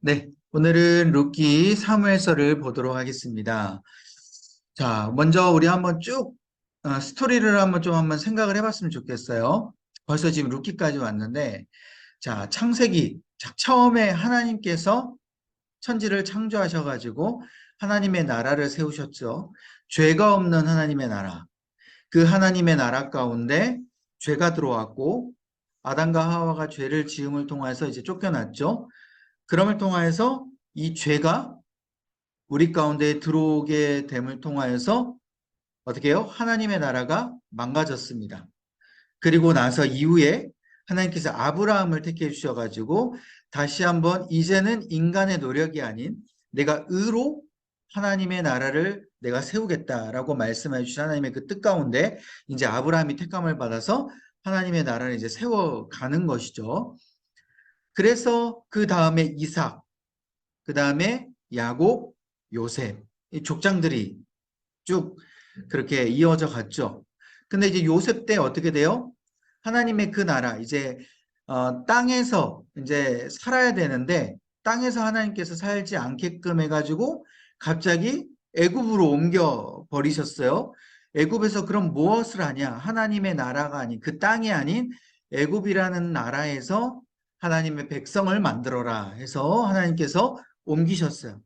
네, 오늘은 룻기 사무엘서를 보도록 하겠습니다. 자, 먼저 우리 한번 쭉 스토리를 한번 생각을 해봤으면 좋겠어요. 벌써 지금 룻기까지 왔는데, 자, 창세기, 자, 처음에 하나님께서 천지를 창조하셔가지고 하나님의 나라를 세우셨죠. 죄가 없는 하나님의 나라. 그 하나님의 나라 가운데 죄가 들어왔고 아담과 하와가 죄를 지음을 통해서 이제 쫓겨났죠. 그럼을 통하여서 이 죄가 우리 가운데 들어오게 됨을 통하여서 어떻게 해요? 하나님의 나라가 망가졌습니다. 그리고 나서 이후에 하나님께서 아브라함을 택해 주셔가지고 다시 한번 이제는 인간의 노력이 아닌 내가 의로 하나님의 나라를 내가 세우겠다라고 말씀해 주신 하나님의 그 뜻 가운데 이제 아브라함이 택함을 받아서 하나님의 나라를 이제 세워가는 것이죠. 그래서 그 다음에 이삭, 그 다음에 야곱, 요셉, 이 족장들이 쭉 그렇게 이어져 갔죠. 근데 이제 요셉 때 어떻게 돼요? 하나님의 그 나라, 이제 땅에서 이제 살아야 되는데 땅에서 하나님께서 살지 않게끔 해가지고 갑자기 애굽으로 옮겨 버리셨어요. 애굽에서 그럼 무엇을 하냐? 하나님의 나라가 아닌 그 땅이 아닌 애굽이라는 나라에서 하나님의 백성을 만들어라 해서 하나님께서 옮기셨어요.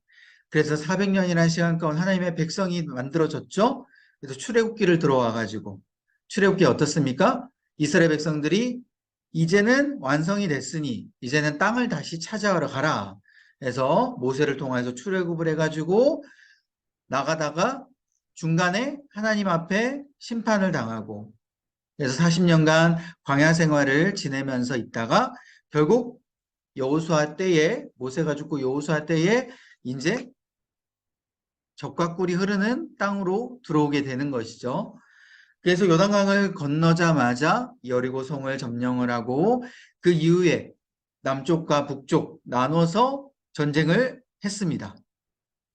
그래서 400년이라는 시간 가운데 하나님의 백성이 만들어졌죠. 그래서 출애굽기를 들어와 가지고 출애굽기 어떻습니까? 이스라엘 백성들이 이제는 완성이 됐으니 이제는 땅을 다시 찾아가러 가라. 해서 모세를 통해서 출애굽을 해가지고 나가다가 중간에 하나님 앞에 심판을 당하고 그래서 40년간 광야 생활을 지내면서 있다가 결국 여호수아 때에 모세가 죽고 여호수아 때에 이제 적과 꿀이 흐르는 땅으로 들어오게 되는 것이죠. 그래서 요단강을 건너자마자 여리고성을 점령을 하고 그 이후에 남쪽과 북쪽 나눠서 전쟁을 했습니다.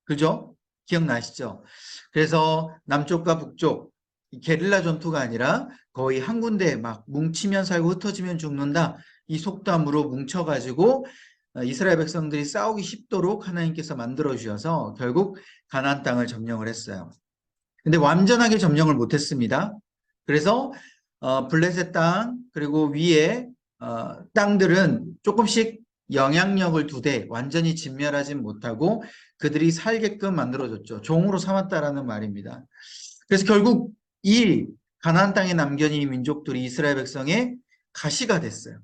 그죠? 기억나시죠? 그래서 남쪽과 북쪽 게릴라 전투가 아니라 거의 한 군데 막 뭉치면 살고 흩어지면 죽는다. 이 속담으로 뭉쳐가지고 이스라엘 백성들이 싸우기 쉽도록 하나님께서 만들어 주셔서 결국 가나안 땅을 점령을 했어요. 근데 완전하게 점령을 못했습니다. 그래서 블레셋 땅 그리고 위에 땅들은 조금씩 영향력을 두되 완전히 진멸하진 못하고 그들이 살게끔 만들어줬죠. 종으로 삼았다라는 말입니다. 그래서 결국 이 가나안 땅에 남겨진 이 민족들이 이스라엘 백성의 가시가 됐어요.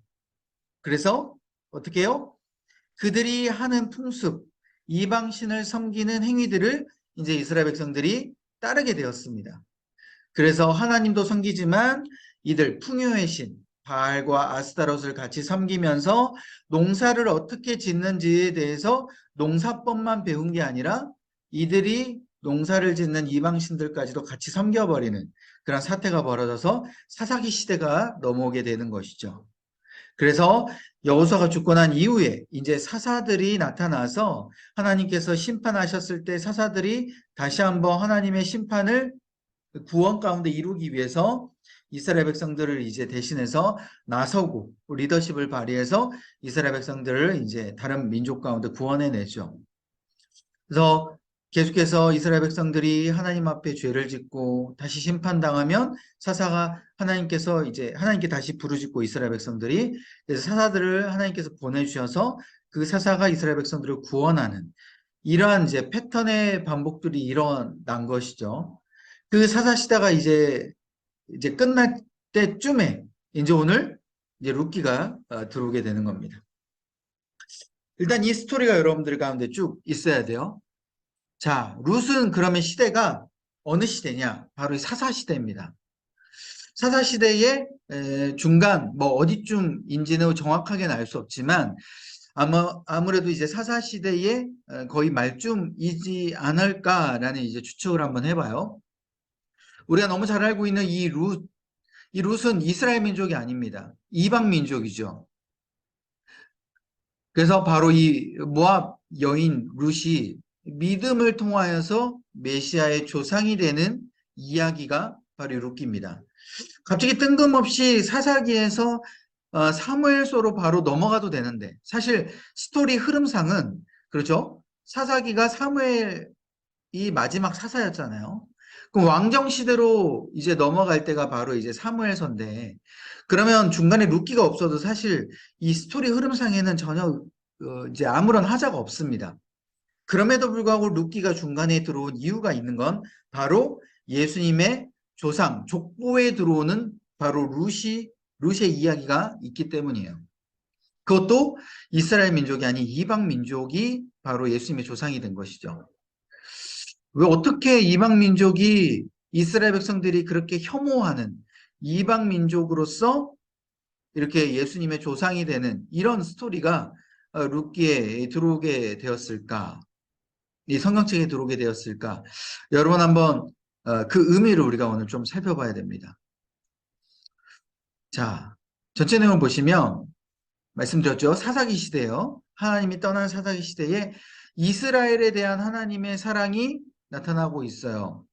그래서 어떻게 해요? 그들이 하는 풍습, 이방신을 섬기는 행위들을 이제 이스라엘 백성들이 따르게 되었습니다. 그래서 하나님도 섬기지만 이들 풍요의 신 바알과 아스타롯을 같이 섬기면서 농사를 어떻게 짓는지에 대해서 농사법만 배운 게 아니라 이들이 농사를 짓는 이방신들까지도 같이 섬겨버리는 그런 사태가 벌어져서 사사기 시대가 넘어오게 되는 것이죠. 그래서 여호수아가 죽고 난 이후에 이제 사사들이 나타나서 하나님께서 심판하셨을 때 사사들이 다시 한번 하나님의 심판을 구원 가운데 이루기 위해서 이스라엘 백성들을 이제 대신해서 나서고 리더십을 발휘해서 이스라엘 백성들을 이제 다른 민족 가운데 구원해내죠. 그래서 계속해서 이스라엘 백성들이 하나님 앞에 죄를 짓고 다시 심판당하면 사사가 하나님께서 이제 하나님께 다시 부르짖고 이스라엘 백성들이 그래서 사사들을 하나님께서 보내주셔서 그 사사가 이스라엘 백성들을 구원하는 이러한 이제 패턴의 반복들이 일어난 것이죠. 그 사사 시대가 이제 끝날 때쯤에 이제 오늘 이제 룻기가 들어오게 되는 겁니다. 일단 이 스토리가 여러분들 가운데 쭉 있어야 돼요. 자, 룻은 그러면 시대가 어느 시대냐? 바로 사사 시대입니다. 사사 시대의 중간 뭐 어디쯤인지는 정확하게는 알 수 없지만 아무래도 이제 사사 시대의 거의 말쯤이지 않을까라는 이제 추측을 한번 해봐요. 우리가 너무 잘 알고 있는 이 룻은 이스라엘 민족이 아닙니다. 이방 민족이죠. 그래서 바로 이 모압 여인 룻이 믿음을 통하여서 메시아의 조상이 되는 이야기가 바로 이 룻기입니다. 갑자기 뜬금없이 사사기에서 사무엘서로 바로 넘어가도 되는데 사실 스토리 흐름상은 그렇죠? 사사기가 사무엘이 마지막 사사였잖아요. 그럼 왕정 시대로 이제 넘어갈 때가 바로 이제 사무엘서인데 그러면 중간에 룻기가 없어도 사실 이 스토리 흐름상에는 전혀 이제 아무런 하자가 없습니다. 그럼에도 불구하고 룻기가 중간에 들어온 이유가 있는 건 바로 예수님의 조상, 족보에 들어오는 바로 룻의 이야기가 있기 때문이에요. 그것도 이스라엘 민족이 아닌 이방 민족이 바로 예수님의 조상이 된 것이죠. 왜 어떻게 이방 민족이 이스라엘 백성들이 그렇게 혐오하는 이방 민족으로서 이렇게 예수님의 조상이 되는 이런 스토리가 룻기에 들어오게 되었을까? 이 성경책에 들어오게 되었을까? 여러분 한번 그 의미를 우리가 오늘 좀 살펴봐야 됩니다. 자, 전체 내용 보시면 말씀드렸죠. 사사기 시대요. 하나님이 떠난 사사기 시대에 이스라엘에 대한 하나님의 사랑이 나타나고 있어요.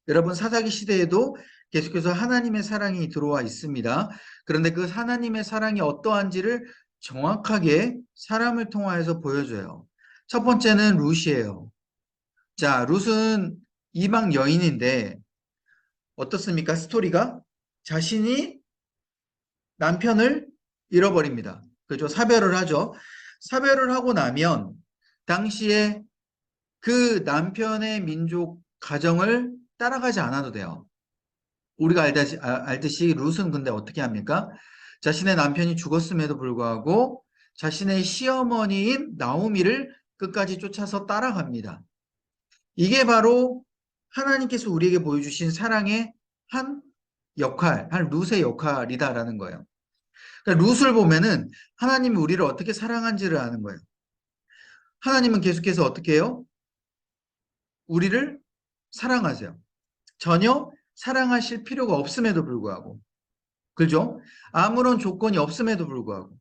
여러분 사사기 시대에도 계속해서 하나님의 사랑이 들어와 있습니다. 그런데 그 하나님의 사랑이 어떠한지를 정확하게 사람을 통하여서 보여줘요. 첫 번째는 룻이에요. 자, 룻은 이방 여인인데 어떻습니까? 스토리가 자신이 남편을 잃어버립니다. 그죠? 사별을 하죠. 사별을 하고 나면 당시에 그 남편의 민족 가정을 따라가지 않아도 돼요. 우리가 알듯이 룻은 근데 어떻게 합니까? 자신의 남편이 죽었음에도 불구하고 자신의 시어머니인 나오미를 끝까지 쫓아서 따라갑니다. 이게 바로 하나님께서 우리에게 보여주신 사랑의 한 역할, 한 룻의 역할이다라는 거예요. 그러니까 룻을 보면은 하나님이 우리를 어떻게 사랑한지를 아는 거예요. 하나님은 계속해서 어떻게 해요? 우리를 사랑하세요. 전혀 사랑하실 필요가 없음에도 불구하고. 그죠? 아무런 조건이 없음에도 불구하고.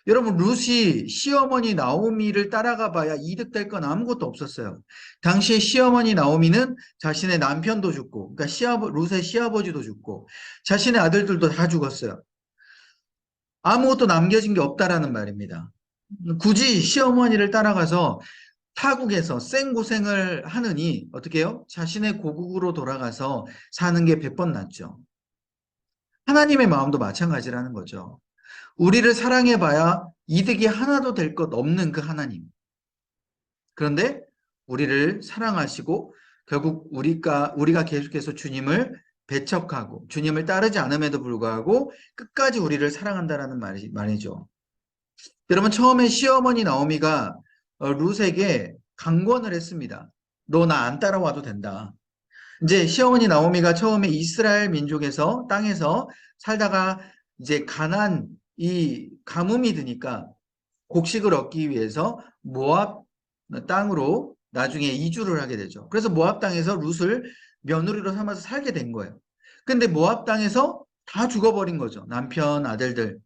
여러분 룻이 시어머니 나오미를 따라가 봐야 이득될 건 아무것도 없었어요. 당시에 시어머니 나오미는 자신의 남편도 죽고 그러니까 룻의 시아버지도 죽고 자신의 아들들도 다 죽었어요. 아무것도 남겨진 게 없다라는 말입니다. 굳이 시어머니를 따라가서 타국에서 생고생을 하느니 어떻게 해요? 자신의 고국으로 돌아가서 사는 게 100번 낫죠. 하나님의 마음도 마찬가지라는 거죠. 우리를 사랑해봐야 이득이 하나도 될 것 없는 그 하나님. 그런데 우리를 사랑하시고 결국 우리가 계속해서 주님을 배척하고 주님을 따르지 않음에도 불구하고 끝까지 우리를 사랑한다라는 말이죠. 여러분 처음에 시어머니 나오미가 룻에게 강권을 했습니다. 너 나 안 따라와도 된다. 이제 시어머니 나오미가 처음에 이스라엘 민족에서 땅에서 살다가 이제 가난 이 가뭄이 드니까 곡식을 얻기 위해서 모압 땅으로 나중에 이주를 하게 되죠. 그래서 모압 땅에서 룻을 며느리로 삼아서 살게 된 거예요. 근데 모압 땅에서 다 죽어버린 거죠. 남편, 아들들.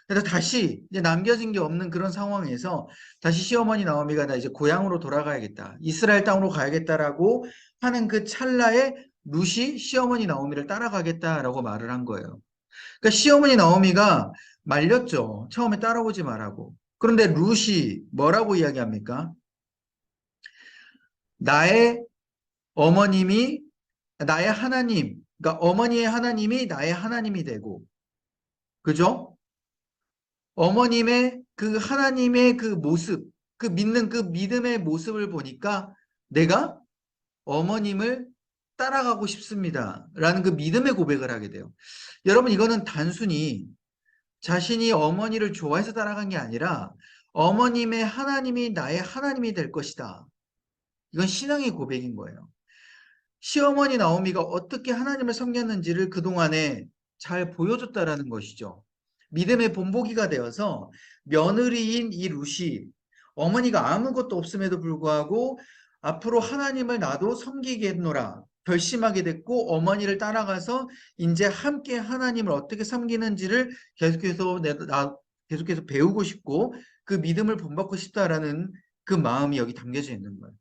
그래서 다시 이제 남겨진 게 없는 그런 상황에서 다시 시어머니 나오미가 나 이제 고향으로 돌아가야겠다. 이스라엘 땅으로 가야겠다라고 하는 그 찰나에 룻이 시어머니 나오미를 따라가겠다라고 말을 한 거예요. 그러니까 시어머니 나오미가 말렸죠. 처음에 따라오지 말라고. 그런데 룻이 뭐라고 이야기합니까? 나의 어머님이 나의 하나님, 그러니까 어머니의 하나님이 나의 하나님이 되고, 그죠? 어머님의 그 하나님의 그 모습, 그 믿는 그 믿음의 모습을 보니까 내가 어머님을 따라가고 싶습니다. 라는 그 믿음의 고백을 하게 돼요. 여러분, 이거는 단순히 자신이 어머니를 좋아해서 따라간 게 아니라 어머님의 하나님이 나의 하나님이 될 것이다. 이건 신앙의 고백인 거예요. 시어머니 나오미가 어떻게 하나님을 섬겼는지를 그동안에 잘 보여줬다라는 것이죠. 믿음의 본보기가 되어서 며느리인 이 룻이 어머니가 아무것도 없음에도 불구하고 앞으로 하나님을 나도 섬기겠노라 결심하게 됐고 어머니를 따라가서 이제 함께 하나님을 어떻게 섬기는지를 계속해서 배우고 싶고 그 믿음을 본받고 싶다라는 그 마음이 여기 담겨져 있는 거예요.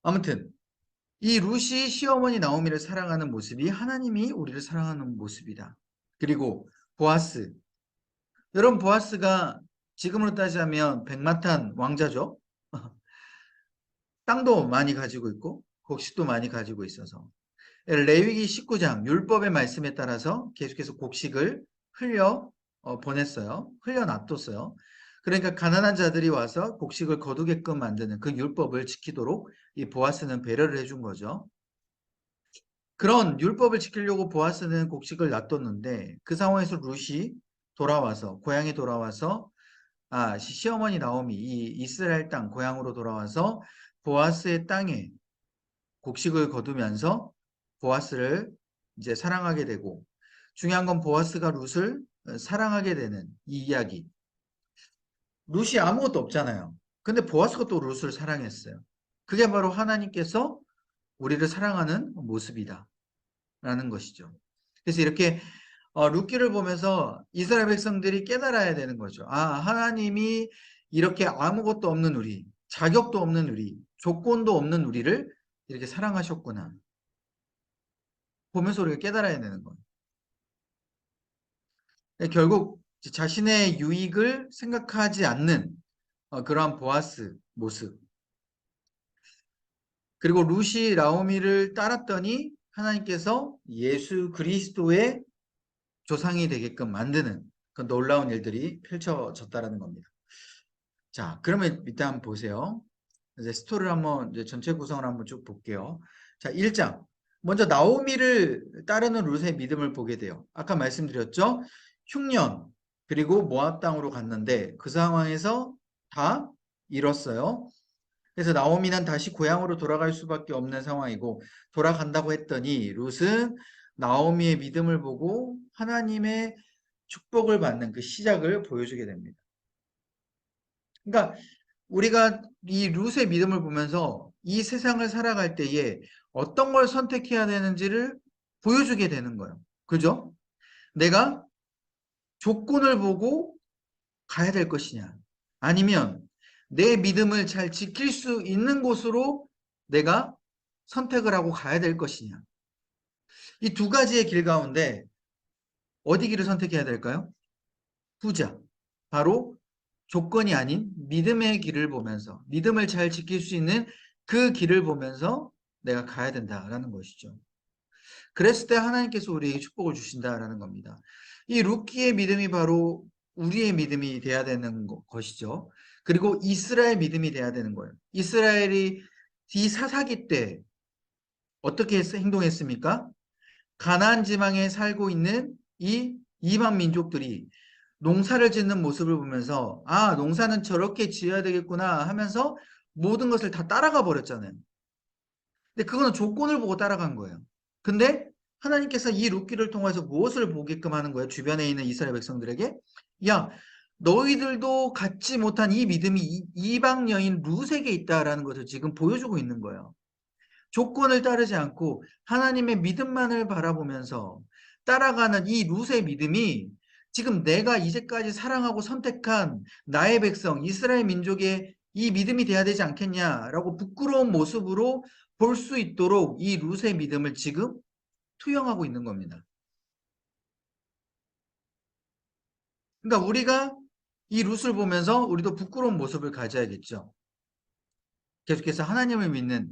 아무튼 이 룻이 시어머니 나오미를 사랑하는 모습이 하나님이 우리를 사랑하는 모습이다. 그리고 보아스. 여러분, 보아스가 지금으로 따지자면 백마탄 왕자죠. 땅도 많이 가지고 있고 곡식도 많이 가지고 있어서 레위기 19장 율법의 말씀에 따라서 계속해서 곡식을 흘려 보냈어요. 흘려 놔뒀어요. 그러니까 가난한 자들이 와서 곡식을 거두게끔 만드는 그 율법을 지키도록 이 보아스는 배려를 해준 거죠. 그런 율법을 지키려고 보아스는 곡식을 놔뒀는데 그 상황에서 룻이 돌아와서 고향에 돌아와서 시어머니 나오미 이 이스라엘 땅 고향으로 돌아와서 보아스의 땅에 곡식을 거두면서 보아스를 이제 사랑하게 되고 중요한 건 보아스가 룻을 사랑하게 되는 이 이야기. 룻이 아무것도 없잖아요. 근데 보아스가 또 룻을 사랑했어요. 그게 바로 하나님께서 우리를 사랑하는 모습이다 라는 것이죠. 그래서 이렇게 룻기를 보면서 이스라엘 백성들이 깨달아야 되는 거죠. 하나님이 이렇게 아무것도 없는 우리, 자격도 없는 우리, 조건도 없는 우리를 이렇게 사랑하셨구나. 보면서 우리가 깨달아야 되는 거예요. 결국 자신의 유익을 생각하지 않는 그러한 보아스 모습. 그리고 룻이 나오미를 따랐더니 하나님께서 예수 그리스도의 조상이 되게끔 만드는 그 놀라운 일들이 펼쳐졌다라는 겁니다. 자, 그러면 일단 한번 보세요. 이제 스토리를 한번 이제 전체 구성을 한번 쭉 볼게요. 자, 1장. 먼저 나오미를 따르는 룻의 믿음을 보게 돼요. 아까 말씀드렸죠? 흉년 그리고 모압 땅으로 갔는데 그 상황에서 다 잃었어요. 그래서 나오미는 다시 고향으로 돌아갈 수밖에 없는 상황이고 돌아간다고 했더니 룻은 나오미의 믿음을 보고 하나님의 축복을 받는 그 시작을 보여주게 됩니다. 그러니까 우리가 이 룻의 믿음을 보면서 이 세상을 살아갈 때에 어떤 걸 선택해야 되는지를 보여주게 되는 거예요. 그죠? 내가 조건을 보고 가야 될 것이냐, 아니면 내 믿음을 잘 지킬 수 있는 곳으로 내가 선택을 하고 가야 될 것이냐. 이 두 가지의 길 가운데 어디 길을 선택해야 될까요? 후자. 바로 조건이 아닌 믿음의 길을 보면서 믿음을 잘 지킬 수 있는 그 길을 보면서 내가 가야 된다라는 것이죠. 그랬을 때 하나님께서 우리에게 축복을 주신다라는 겁니다. 이 룻기의 믿음이 바로 우리의 믿음이 돼야 되는 것이죠. 그리고 이스라엘 믿음이 돼야 되는 거예요. 이스라엘이 이 사사기 때 어떻게 행동했습니까? 가나안 지방에 살고 있는 이 이방 민족들이 농사를 짓는 모습을 보면서 농사는 저렇게 지어야 되겠구나 하면서 모든 것을 다 따라가 버렸잖아요. 근데 그거는 조건을 보고 따라간 거예요. 근데 하나님께서 이 룻기를 통해서 무엇을 보게끔 하는 거예요? 주변에 있는 이스라엘 백성들에게 야, 너희들도 갖지 못한 이 믿음이 이방 여인 룻에게 있다라는 것을 지금 보여주고 있는 거예요. 조건을 따르지 않고 하나님의 믿음만을 바라보면서 따라가는 이 룻의 믿음이 지금 내가 이제까지 사랑하고 선택한 나의 백성 이스라엘 민족의 이 믿음이 돼야 되지 않겠냐라고 부끄러운 모습으로 볼 수 있도록 이 룻의 믿음을 지금 투영하고 있는 겁니다. 그러니까 우리가 이 룻을 보면서 우리도 부끄러운 모습을 가져야겠죠. 계속해서 하나님을 믿는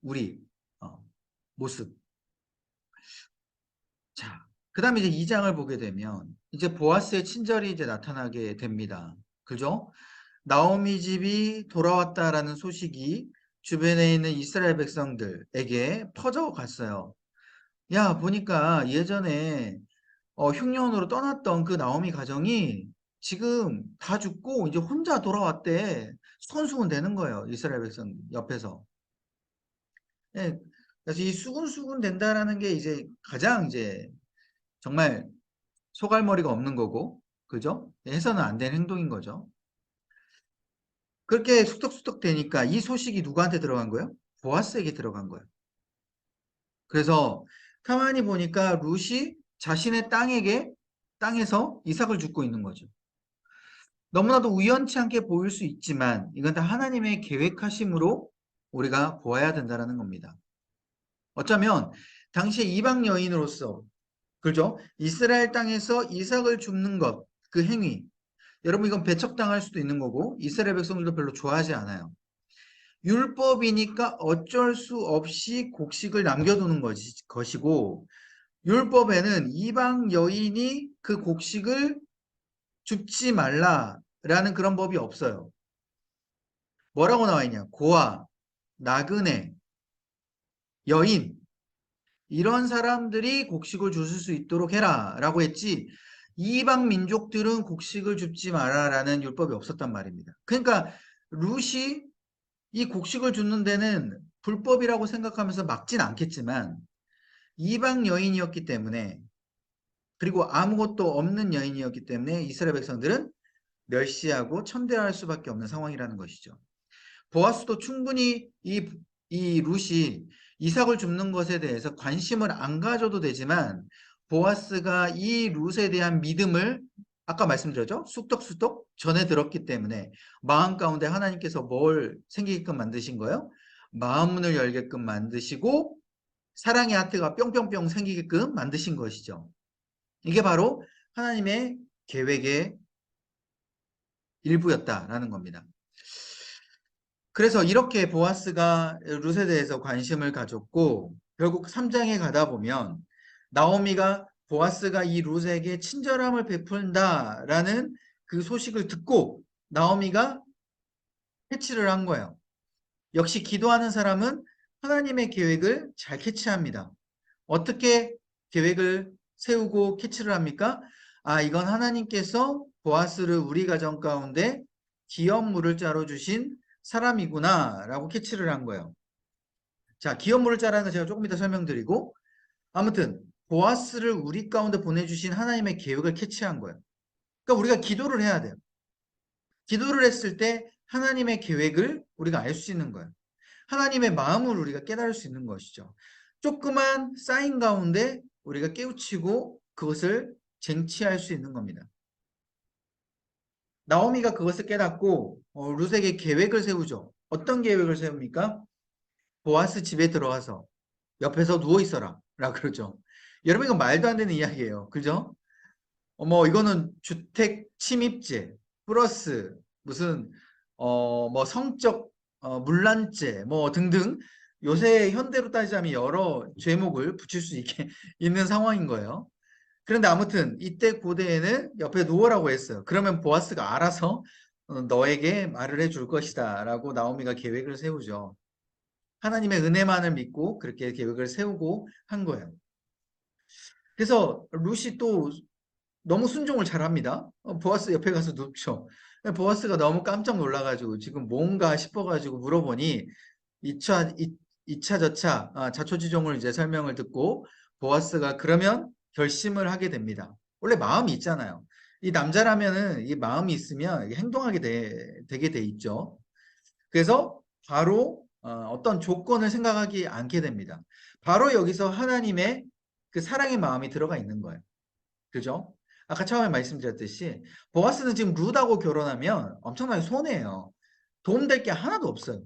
우리 모습. 자, 그 다음에 이제 2장을 보게 되면 이제 보아스의 친절이 이제 나타나게 됩니다. 그죠? 나오미 집이 돌아왔다라는 소식이 주변에 있는 이스라엘 백성들에게 퍼져갔어요. 야, 보니까 예전에 흉년으로 떠났던 그 나오미 가정이 지금 다 죽고 이제 혼자 돌아왔대. 수건수건 되는 거예요. 이스라엘 백성 옆에서. 예, 그래서 이 수군수군 된다라는 게 이제 가장 이제 정말 소갈머리가 없는 거고, 그죠? 해서는 안 되는 행동인 거죠. 그렇게 숙덕숙덕 되니까 이 소식이 누구한테 들어간 거예요? 보아스에게 들어간 거예요. 그래서 가만히 보니까 룻이 자신의 땅에서 이삭을 줍고 있는 거죠. 너무나도 우연치 않게 보일 수 있지만 이건 다 하나님의 계획하심으로 우리가 보아야 된다는 겁니다. 어쩌면 당시에 이방 여인으로서, 그죠? 이스라엘 땅에서 이삭을 줍는 것, 그 행위. 여러분 이건 배척당할 수도 있는 거고 이스라엘 백성들도 별로 좋아하지 않아요. 율법이니까 어쩔 수 없이 곡식을 남겨두는 것이고 율법에는 이방 여인이 그 곡식을 줍지 말라라는 그런 법이 없어요. 뭐라고 나와 있냐? 고아, 나그네, 여인 이런 사람들이 곡식을 주실 수 있도록 해라 라고 했지 이방 민족들은 곡식을 줍지 마라라는 율법이 없었단 말입니다. 그러니까 룻이 이 곡식을 줍는 데는 불법이라고 생각하면서 막진 않겠지만 이방 여인이었기 때문에 그리고 아무것도 없는 여인이었기 때문에 이스라엘 백성들은 멸시하고 천대할 수밖에 없는 상황이라는 것이죠. 보아스도 충분히 이 룻이 이삭을 줍는 것에 대해서 관심을 안 가져도 되지만 보아스가 이 룻에 대한 믿음을 아까 말씀드렸죠? 쑥떡쑥떡 전해 들었기 때문에 마음 가운데 하나님께서 뭘 생기게끔 만드신 거예요? 마음문을 열게끔 만드시고 사랑의 하트가 뿅뿅뿅 생기게끔 만드신 것이죠. 이게 바로 하나님의 계획의 일부였다라는 겁니다. 그래서 이렇게 보아스가 룻에 대해서 관심을 가졌고 결국 3장에 가다 보면 나오미가 보아스가 이 룻에게 친절함을 베푼다라는 그 소식을 듣고 나오미가 캐치를 한 거예요. 역시 기도하는 사람은 하나님의 계획을 잘 캐치합니다. 어떻게 계획을 세우고 캐치를 합니까? 아, 이건 하나님께서 보아스를 우리 가정 가운데 기업 물을 자로 주신 사람이구나 라고 캐치를 한 거예요. 자, 기업 물을 자라는 거 제가 조금 이따 설명드리고 아무튼 보아스를 우리 가운데 보내주신 하나님의 계획을 캐치한 거예요. 그러니까 우리가 기도를 해야 돼요. 기도를 했을 때 하나님의 계획을 우리가 알 수 있는 거예요. 하나님의 마음을 우리가 깨달을 수 있는 것이죠. 조그만 쌓인 가운데 우리가 깨우치고 그것을 쟁취할 수 있는 겁니다. 나오미가 그것을 깨닫고 룻에게 계획을 세우죠. 어떤 계획을 세웁니까? 보아스 집에 들어가서 옆에서 누워 있어라 라고 그러죠. 여러분 이건 말도 안 되는 이야기예요. 그죠? 뭐 이거는 주택 침입죄 플러스 무슨 뭐 성적 문란죄 뭐 등등 요새 현대로 따지자면 여러 죄목을 붙일 수 있게 있는 상황인 거예요. 그런데 아무튼 이때 고대에는 옆에 누워라고 했어요. 그러면 보아스가 알아서 너에게 말을 해줄 것이다 라고 나오미가 계획을 세우죠. 하나님의 은혜만을 믿고 그렇게 계획을 세우고 한 거예요. 그래서 룻이 또 너무 순종을 잘합니다. 보아스 옆에 가서 눕죠. 보아스가 너무 깜짝 놀라가지고 지금 뭔가 싶어가지고 물어보니 2차 저차 자초지종을 이제 설명을 듣고 보아스가 그러면 결심을 하게 됩니다. 원래 마음이 있잖아요. 이 남자라면은 이 마음이 있으면 행동하게 되게 돼 있죠. 그래서 바로 어떤 조건을 생각하지 않게 됩니다. 바로 여기서 하나님의 그 사랑의 마음이 들어가 있는 거예요. 그죠? 아까 처음에 말씀드렸듯이 보아스는 지금 룻하고 결혼하면 엄청나게 손해예요. 도움될 게 하나도 없어요.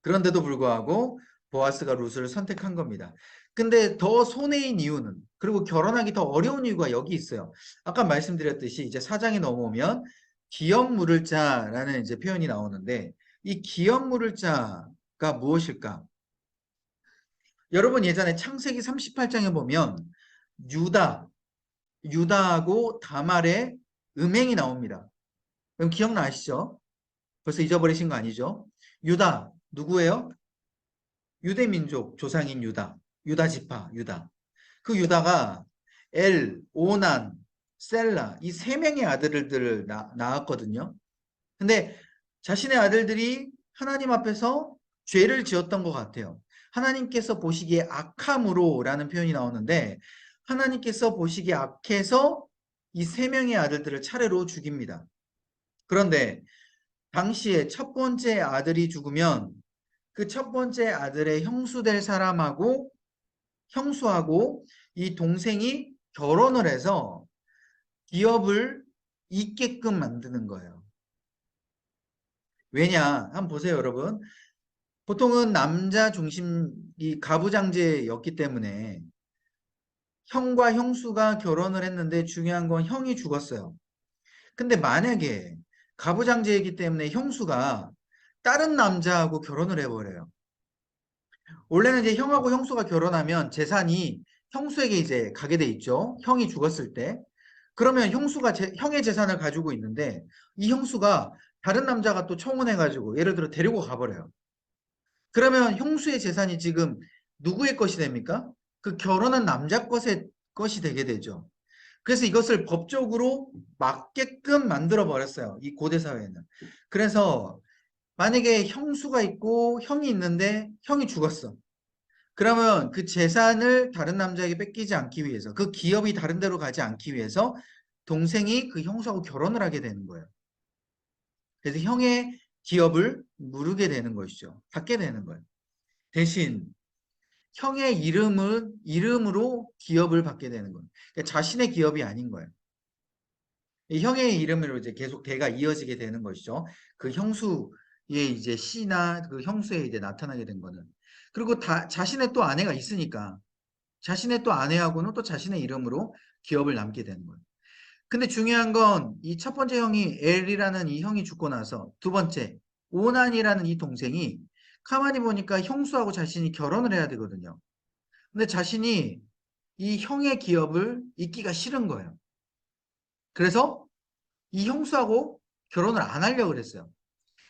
그런데도 불구하고 보아스가 룻을 선택한 겁니다. 근데 더 손해인 이유는 그리고 결혼하기 더 어려운 이유가 여기 있어요. 아까 말씀드렸듯이 이제 4장에 넘어오면 기업 물을 자라는 이제 표현이 나오는데 이 기업 물을 자가 무엇일까? 여러분 예전에 창세기 38장에 보면 유다하고 다말의 음행이 나옵니다. 그럼 기억나시죠? 벌써 잊어버리신 거 아니죠? 유다 누구예요? 유대민족 조상인 유다 지파 유다. 그 유다가 오난, 셀라 이 세 명의 아들들을 낳았거든요. 근데 자신의 아들들이 하나님 앞에서 죄를 지었던 것 같아요. 하나님께서 보시기에 악함으로라는 표현이 나오는데 하나님께서 보시기에 악해서 이 세 명의 아들들을 차례로 죽입니다. 그런데 당시에 첫 번째 아들이 죽으면 그 첫 번째 아들의 형수될 사람하고 형수하고 이 동생이 결혼을 해서 기업을 잇게끔 만드는 거예요. 왜냐? 한번 보세요, 여러분. 보통은 남자 중심이 가부장제였기 때문에 형과 형수가 결혼을 했는데 중요한 건 형이 죽었어요. 근데 만약에 가부장제이기 때문에 형수가 다른 남자하고 결혼을 해버려요. 원래는 이제 형하고 형수가 결혼하면 재산이 형수에게 이제 가게 돼 있죠. 형이 죽었을 때. 그러면 형수가 형의 재산을 가지고 있는데 이 형수가 다른 남자가 또 청혼해가지고 예를 들어 데리고 가버려요. 그러면 형수의 재산이 지금 누구의 것이 됩니까? 그 결혼한 남자 것이 되게 되죠. 그래서 이것을 법적으로 맞게끔 만들어 버렸어요. 이 고대 사회는. 그래서 만약에 형수가 있고 형이 있는데 형이 죽었어. 그러면 그 재산을 다른 남자에게 뺏기지 않기 위해서 그 기업이 다른 데로 가지 않기 위해서 동생이 그 형수하고 결혼을 하게 되는 거예요. 그래서 형의 기업을 무르게 되는 것이죠. 갖게 되는 거예요. 대신 형의 이름으로 기업을 받게 되는 거예요. 그러니까 자신의 기업이 아닌 거예요. 이 형의 이름으로 이제 계속 대가 이어지게 되는 것이죠. 그 형수의 이제 씨나 그 형수에 이제 나타나게 된 거는. 그리고 자신의 또 아내가 있으니까 자신의 또 아내하고는 또 자신의 이름으로 기업을 남게 되는 거예요. 근데 중요한 건 이 첫 번째 형이 엘이라는 이 형이 죽고 나서 두 번째 오난이라는 이 동생이 가만히 보니까 형수하고 자신이 결혼을 해야 되거든요. 근데 자신이 이 형의 기업을 잇기가 싫은 거예요. 그래서 이 형수하고 결혼을 안 하려고 그랬어요.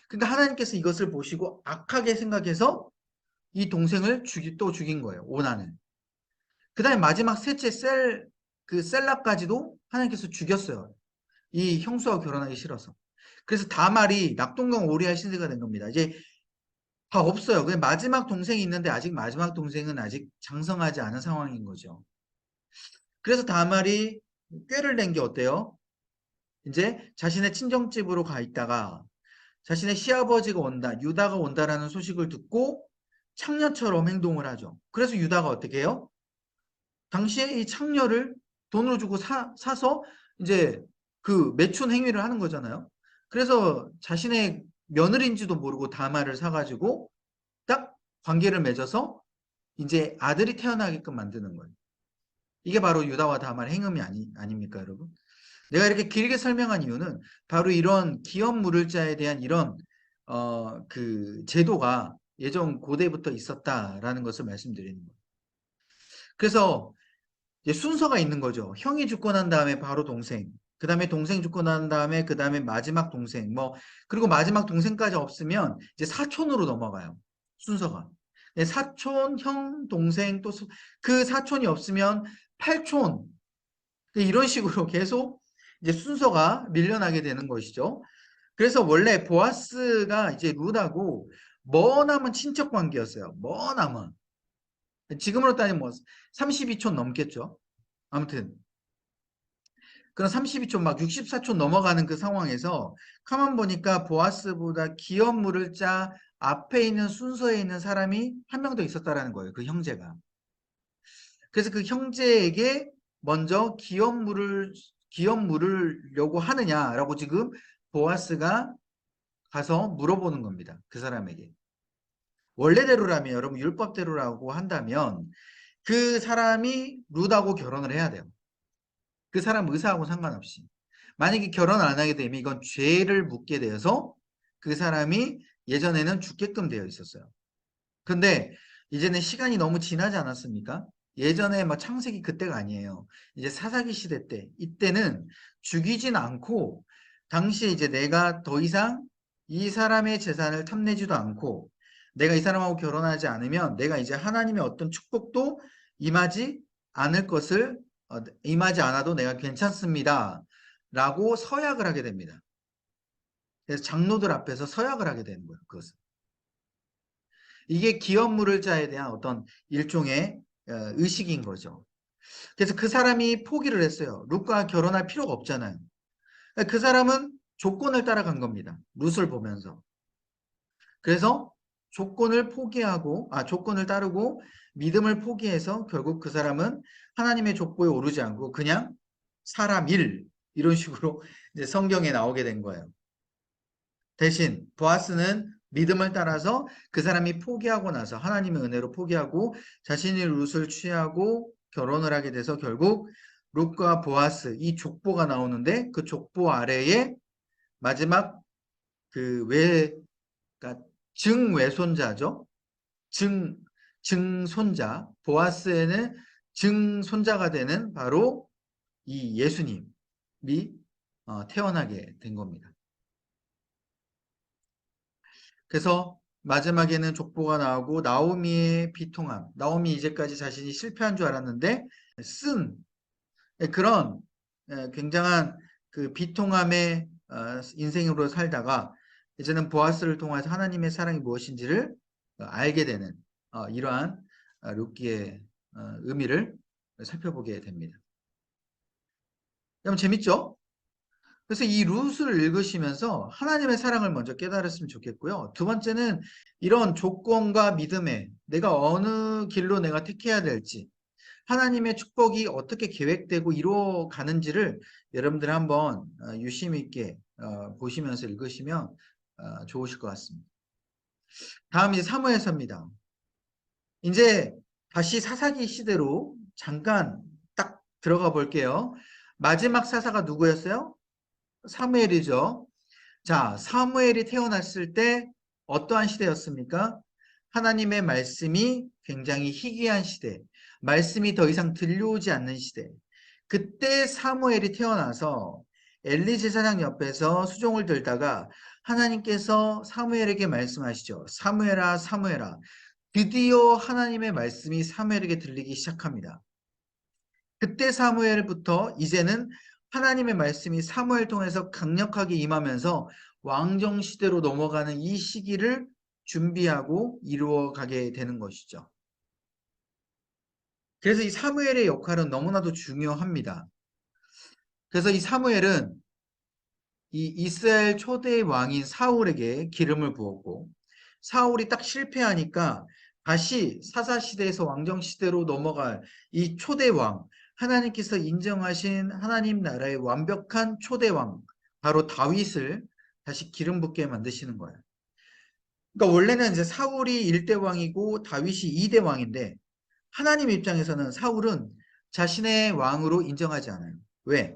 그러니까 하나님께서 이것을 보시고 악하게 생각해서 이 동생을 또 죽인 거예요. 오난을. 그 다음에 마지막 셋째 그 셀라까지도 하나님께서 죽였어요. 이 형수와 결혼하기 싫어서. 그래서 다말이 낙동강 오리알 신세가 된 겁니다. 이제 다 없어요. 그냥 마지막 동생이 있는데 아직 마지막 동생은 아직 장성하지 않은 상황인 거죠. 그래서 다말이 꾀를 낸 게 어때요? 이제 자신의 친정집으로 가 있다가 자신의 시아버지가 온다, 유다가 온다라는 소식을 듣고 창녀처럼 행동을 하죠. 그래서 유다가 어떻게 해요? 당시에 이 창녀를 돈으로 주고 사서 이제 그 매춘 행위를 하는 거잖아요. 그래서 자신의 며느리인지도 모르고 다말을 사가지고 딱 관계를 맺어서 이제 아들이 태어나게끔 만드는 거예요. 이게 바로 유다와 다말의 행음이 아닙니까, 여러분? 내가 이렇게 길게 설명한 이유는 바로 이런 기업 물을자에 대한 이런 그 제도가 예전 고대부터 있었다라는 것을 말씀드리는 거예요. 그래서 이제 순서가 있는 거죠. 형이 죽고 난 다음에 바로 동생, 그 다음에 동생 죽고 난 다음에 그 다음에 마지막 동생, 뭐 그리고 마지막 동생까지 없으면 이제 사촌으로 넘어가요. 순서가. 네, 사촌, 형, 동생 또 그 사촌이 없으면 팔촌 이런 식으로 계속 이제 순서가 밀려나게 되는 것이죠. 그래서 원래 보아스가 이제 룻하고 머나먼 친척 관계였어요. 머나먼. 지금으로 따지면 뭐 32촌 넘겠죠. 아무튼 그런 32촌 막 64촌 넘어가는 그 상황에서 가만 보니까 보아스보다 기업 물을 자 앞에 있는 순서에 있는 사람이 한 명 더 있었다라는 거예요. 그 형제가. 그래서 그 형제에게 먼저 기업 물으려고 하느냐라고 지금 보아스가 가서 물어보는 겁니다. 그 사람에게. 원래대로라면 여러분 율법대로라고 한다면 그 사람이 룻하고 결혼을 해야 돼요. 그 사람 의사하고 상관없이. 만약에 결혼 안 하게 되면 이건 죄를 묻게 되어서 그 사람이 예전에는 죽게끔 되어 있었어요. 근데 이제는 시간이 너무 지나지 않았습니까? 예전에 막 창세기 그때가 아니에요. 이제 사사기 시대 때 이때는 죽이진 않고 당시에 이제 내가 더 이상 이 사람의 재산을 탐내지도 않고 내가 이 사람하고 결혼하지 않으면 내가 이제 하나님의 어떤 축복도 임하지 않을 것을 임하지 않아도 내가 괜찮습니다. 라고 서약을 하게 됩니다. 그래서 장로들 앞에서 서약을 하게 되는 거예요. 그것은. 이게 기업 물을 자에 대한 어떤 일종의 의식인 거죠. 그래서 그 사람이 포기를 했어요. 룻과 결혼할 필요가 없잖아요. 그러니까 그 사람은 조건을 따라간 겁니다. 룻을 보면서. 그래서 조건을 따르고 믿음을 포기해서 결국 그 사람은 하나님의 족보에 오르지 않고 그냥 사람 일 이런 식으로 이제 성경에 나오게 된 거예요. 대신 보아스는 믿음을 따라서 그 사람이 포기하고 나서 하나님의 은혜로 포기하고 자신이 룻을 취하고 결혼을 하게 돼서 결국 룻과 보아스 이 족보가 나오는데 그 족보 아래에 마지막 그 그러니까 증외손자죠. 증 증손자 보아스에는 증손자가 되는 바로 이 예수님이 태어나게 된 겁니다. 그래서 마지막에는 족보가 나오고 나오미의 비통함. 나오미 이제까지 자신이 실패한 줄 알았는데 쓴 그런 굉장한 그 비통함의 인생으로 살다가 이제는 보아스를 통해서 하나님의 사랑이 무엇인지를 알게 되는 이러한 룻기의 의미를 살펴보게 됩니다. 여러분 재밌죠? 그래서 이 룻을 읽으시면서 하나님의 사랑을 먼저 깨달았으면 좋겠고요. 두 번째는 이런 조건과 믿음에 내가 어느 길로 내가 택해야 될지 하나님의 축복이 어떻게 계획되고 이루어가는지를 여러분들 한번 유심 있게 보시면서 읽으시면 좋으실 것 같습니다. 다음 이제 사무엘서입니다. 이제 다시 사사기 시대로 잠깐 딱 들어가 볼게요. 마지막 사사가 누구였어요? 사무엘이죠. 자, 사무엘이 태어났을 때 어떠한 시대였습니까? 하나님의 말씀이 굉장히 희귀한 시대, 말씀이 더 이상 들려오지 않는 시대. 그때 사무엘이 태어나서 엘리 제사장 옆에서 수종을 들다가 하나님께서 사무엘에게 말씀하시죠. 사무엘아, 사무엘아. 드디어 하나님의 말씀이 사무엘에게 들리기 시작합니다. 그때 사무엘부터 이제는 하나님의 말씀이 사무엘 통해서 강력하게 임하면서 왕정 시대로 넘어가는 이 시기를 준비하고 이루어가게 되는 것이죠. 그래서 이 사무엘의 역할은 너무나도 중요합니다. 그래서 이 사무엘은 이 이스라엘 초대 왕인 사울에게 기름을 부었고 사울이 딱 실패하니까 다시 사사시대에서 왕정시대로 넘어갈 이 초대왕 하나님께서 인정하신 하나님 나라의 완벽한 초대왕 바로 다윗을 다시 기름 붓게 만드시는 거예요. 그러니까 원래는 이제 사울이 1대 왕이고 다윗이 2대 왕인데 하나님 입장에서는 사울은 자신의 왕으로 인정하지 않아요. 왜?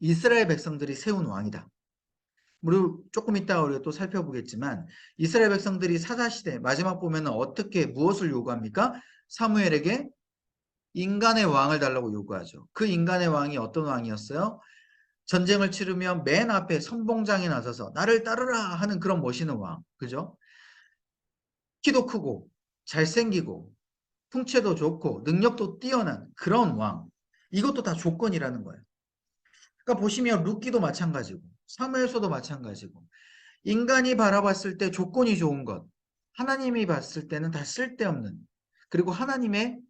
이스라엘 백성들이 세운 왕이다. 그리고 조금 이따 우리가 또 살펴보겠지만 이스라엘 백성들이 사사시대 마지막 보면은 어떻게 무엇을 요구합니까? 사무엘에게 인간의 왕을 달라고 요구하죠. 그 인간의 왕이 어떤 왕이었어요? 전쟁을 치르면 맨 앞에 선봉장에 나서서 나를 따르라 하는 그런 멋있는 왕. 그죠? 키도 크고 잘생기고 풍채도 좋고 능력도 뛰어난 그런 왕. 이것도 다 조건이라는 거예요. 그러니까 보시면 룻기도 마찬가지고 사무엘서도 마찬가지고 인간이 바라봤을 때 조건이 좋은 것, 하나님이 봤을 때는 다 쓸데없는, 그리고 하나님의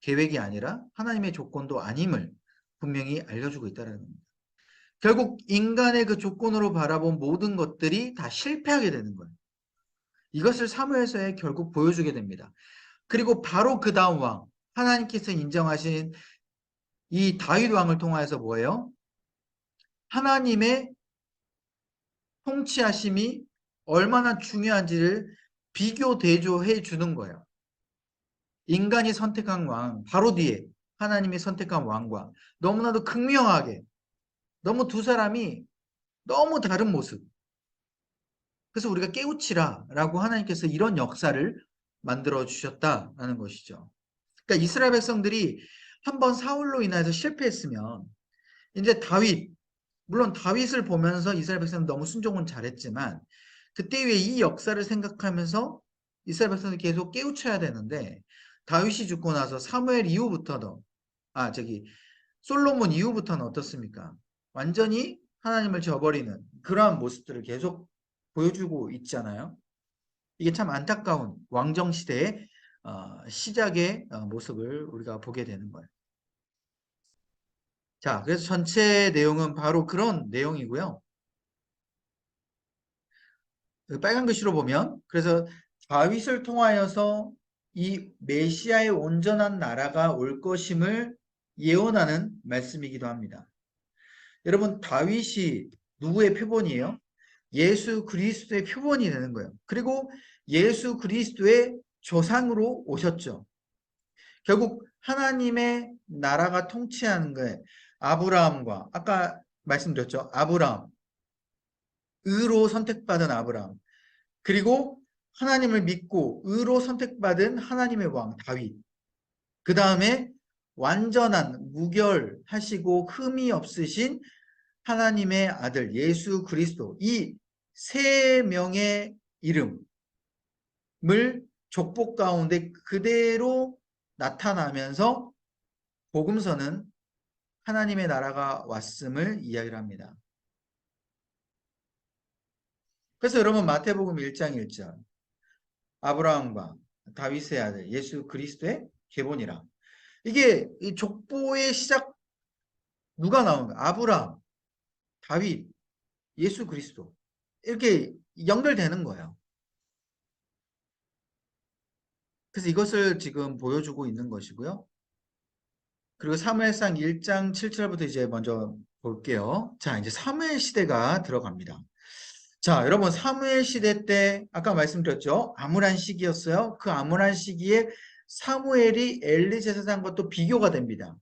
계획이 아니라 하나님의 조건도 아님을 분명히 알려주고 있다는 겁니다. 결국 인간의 그 조건으로 바라본 모든 것들이 다 실패하게 되는 거예요. 이것을 사무엘서에 결국 보여주게 됩니다. 그리고 바로 그 다음 왕, 하나님께서 인정하신 이 다윗 왕을 통하여서 뭐예요? 하나님의 통치하심이 얼마나 중요한지를 비교 대조해 주는 거예요. 인간이 선택한 왕 바로 뒤에 하나님이 선택한 왕과 너무나도 극명하게 너무 두 사람이 너무 다른 모습. 그래서 우리가 깨우치라 라고 하나님께서 이런 역사를 만들어 주셨다라는 것이죠. 그러니까 이스라엘 백성들이 한번 사울로 인해서 실패했으면 이제 다윗, 물론 다윗을 보면서 이스라엘 백성은 너무 순종은 잘했지만 그때 왜 이 역사를 생각하면서 이스라엘 백성을 계속 깨우쳐야 되는데 다윗이 죽고 나서 사무엘 이후부터도 솔로몬 이후부터는 어떻습니까? 완전히 하나님을 저버리는 그러한 모습들을 계속 보여주고 있잖아요. 이게 참 안타까운 왕정 시대의 시작의 모습을 우리가 보게 되는 거예요. 자, 그래서 전체 내용은 바로 그런 내용이고요. 그 빨간 글씨로 보면 그래서 다윗을 통하여서 이 메시아의 온전한 나라가 올 것임을 예언하는 말씀이기도 합니다. 여러분 다윗이 누구의 표본이에요? 예수 그리스도의 표본이 되는 거예요. 그리고 예수 그리스도의 조상으로 오셨죠. 결국 하나님의 나라가 통치하는 거예요. 아브라함과 아까 말씀드렸죠. 아브라함, 의로 선택받은 아브라함. 그리고 하나님을 믿고 의로 선택받은 하나님의 왕 다윗. 그 다음에 완전한 무결하시고 흠이 없으신 하나님의 아들 예수 그리스도. 이 세 명의 이름을 족보 가운데 그대로 나타나면서 복음서는 하나님의 나라가 왔음을 이야기를 합니다. 그래서 여러분 마태복음 1장 1절 아브라함과 다윗의 아들 예수 그리스도의 계보니라. 이게 이 족보의 시작 누가 나오는가? 아브라함, 다윗, 예수 그리스도 이렇게 연결되는 거예요. 그래서 이것을 지금 보여주고 있는 것이고요. 그리고 사무엘상 1장 7절부터 이제 먼저 볼게요. 자, 이제 사무엘 시대가 들어갑니다. 자, 여러분 사무엘 시대 때 아까 말씀드렸죠. 암울한 시기였어요. 그 암울한 시기에 사무엘이 엘리 제사장과 또 비교가 됩니다.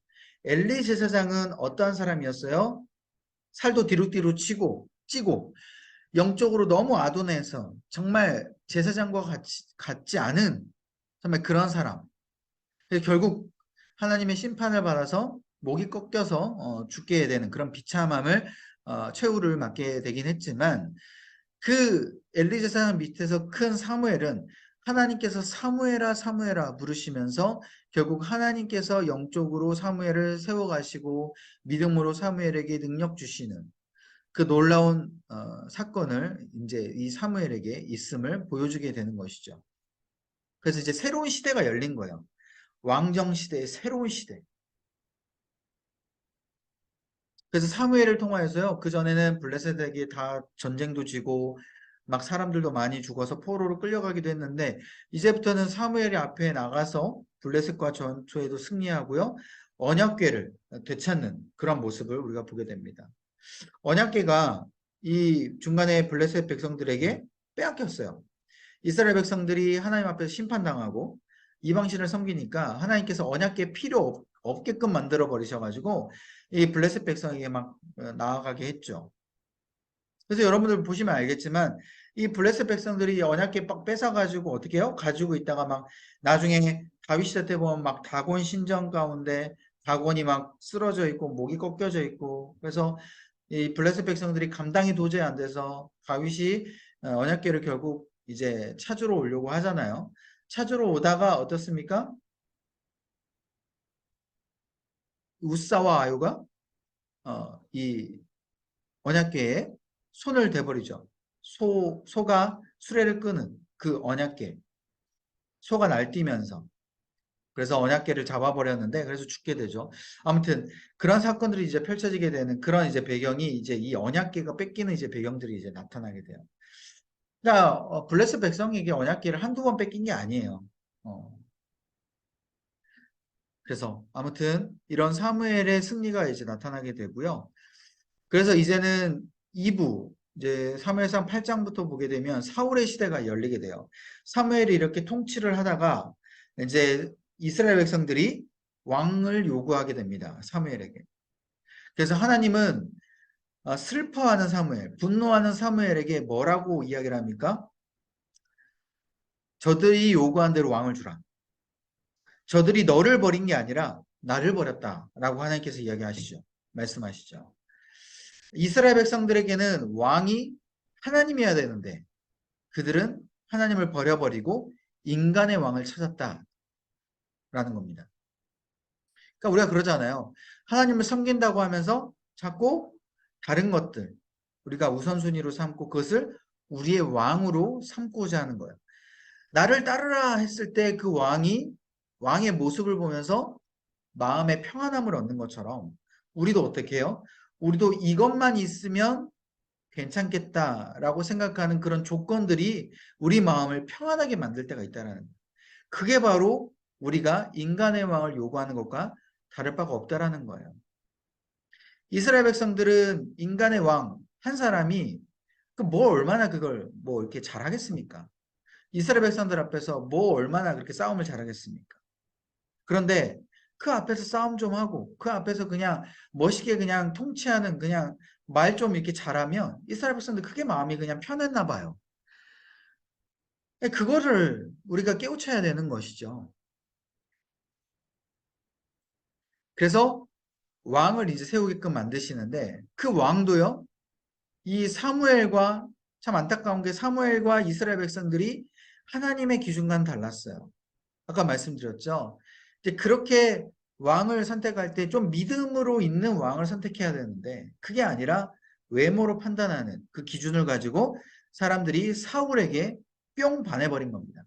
엘리 제사장은 어떠한 사람이었어요? 살도 뒤룩뒤룩 찌고 영적으로 너무 아둔해서 정말 제사장과 같지 않은 정말 그런 사람. 결국 하나님의 심판을 받아서 목이 꺾여서 죽게 되는 그런 비참함을 최후를 맞게 되긴 했지만 그 엘리 제사장 밑에서 큰 사무엘은 하나님께서 사무엘아 사무엘아 부르시면서 결국 하나님께서 영적으로 사무엘을 세워가시고 믿음으로 사무엘에게 능력 주시는 그 놀라운 사건을 이제 이 사무엘에게 있음을 보여주게 되는 것이죠. 그래서 이제 새로운 시대가 열린 거예요. 왕정 시대의 새로운 시대. 그래서 사무엘을 통하여서요. 그 전에는 블레셋에게 다 전쟁도 지고 막 사람들도 많이 죽어서 포로로 끌려가기도 했는데 이제부터는 사무엘이 앞에 나가서 블레셋과 전투에도 승리하고요. 언약궤를 되찾는 그런 모습을 우리가 보게 됩니다. 언약궤가 이 중간에 블레셋 백성들에게 빼앗겼어요. 이스라엘 백성들이 하나님 앞에서 심판당하고 이방신을 섬기니까 하나님께서 언약궤 필요 없게끔 만들어 버리셔가지고 이 블레셋 백성에게 막 나아가게 했죠. 그래서 여러분들 보시면 알겠지만 이 블레셋 백성들이 언약궤 막 뺏어가지고 어떻게 해요? 가지고 있다가 막 나중에 다윗 시대 때 보면 막 다곤 신전 가운데 다곤이 막 쓰러져 있고 목이 꺾여져 있고 그래서 이 블레셋 백성들이 감당이 도저히 안 돼서 다윗이 언약궤를 결국 이제 찾으러 오려고 하잖아요. 찾으러 오다가 어떻습니까? 우사와 아요가 이 언약궤에 손을 대버리죠. 소가 수레를 끄는 그 언약궤. 소가 날뛰면서. 그래서 언약궤를 잡아버렸는데 그래서 죽게 되죠. 아무튼 그런 사건들이 이제 펼쳐지게 되는 그런 이제 배경이 이제 이 언약궤가 뺏기는 이제 배경들이 이제 나타나게 돼요. 그러니까 블레셋 백성에게 언약궤를 한두 번 뺏긴 게 아니에요. 어, 그래서 아무튼 이런 사무엘의 승리가 이제 나타나게 되고요. 그래서 이제는 2부 이제 사무엘상 8장부터 보게 되면 사울의 시대가 열리게 돼요. 사무엘이 이렇게 통치를 하다가 이제 이스라엘 백성들이 왕을 요구하게 됩니다. 사무엘에게. 그래서 하나님은 슬퍼하는 사무엘, 분노하는 사무엘에게 뭐라고 이야기를 합니까? 저들이 요구한 대로 왕을 주라. 저들이 너를 버린 게 아니라 나를 버렸다라고 하나님께서 이야기하시죠. 말씀하시죠. 이스라엘 백성들에게는 왕이 하나님이어야 되는데 그들은 하나님을 버려버리고 인간의 왕을 찾았다라는 겁니다. 그러니까 우리가 그러잖아요. 하나님을 섬긴다고 하면서 자꾸 다른 것들 우리가 우선순위로 삼고 그것을 우리의 왕으로 삼고자 하는 거예요. 나를 따르라 했을 때 그 왕의 모습을 보면서 마음의 평안함을 얻는 것처럼 우리도 어떻게 해요? 우리도 이것만 있으면 괜찮겠다라고 생각하는 그런 조건들이 우리 마음을 평안하게 만들 때가 있다는 거예요. 그게 바로 우리가 인간의 왕을 요구하는 것과 다를 바가 없다라는 거예요. 이스라엘 백성들은 인간의 왕 한 사람이 그 뭐 얼마나 그걸 뭐 이렇게 잘하겠습니까? 이스라엘 백성들 앞에서 뭐 얼마나 그렇게 싸움을 잘하겠습니까? 그런데 그 앞에서 싸움 좀 하고 그 앞에서 그냥 멋있게 그냥 통치하는 그냥 말 좀 이렇게 잘하면 이스라엘 백성들 크게 마음이 그냥 편했나 봐요. 그거를 우리가 깨우쳐야 되는 것이죠. 그래서 왕을 이제 세우게끔 만드시는데 그 왕도요. 이 사무엘과 참 안타까운 게 사무엘과 이스라엘 백성들이 하나님의 기준과는 달랐어요. 아까 말씀드렸죠. 이제 그렇게 왕을 선택할 때 좀 믿음으로 있는 왕을 선택해야 되는데 그게 아니라 외모로 판단하는 그 기준을 가지고 사람들이 사울에게 뿅 반해버린 겁니다.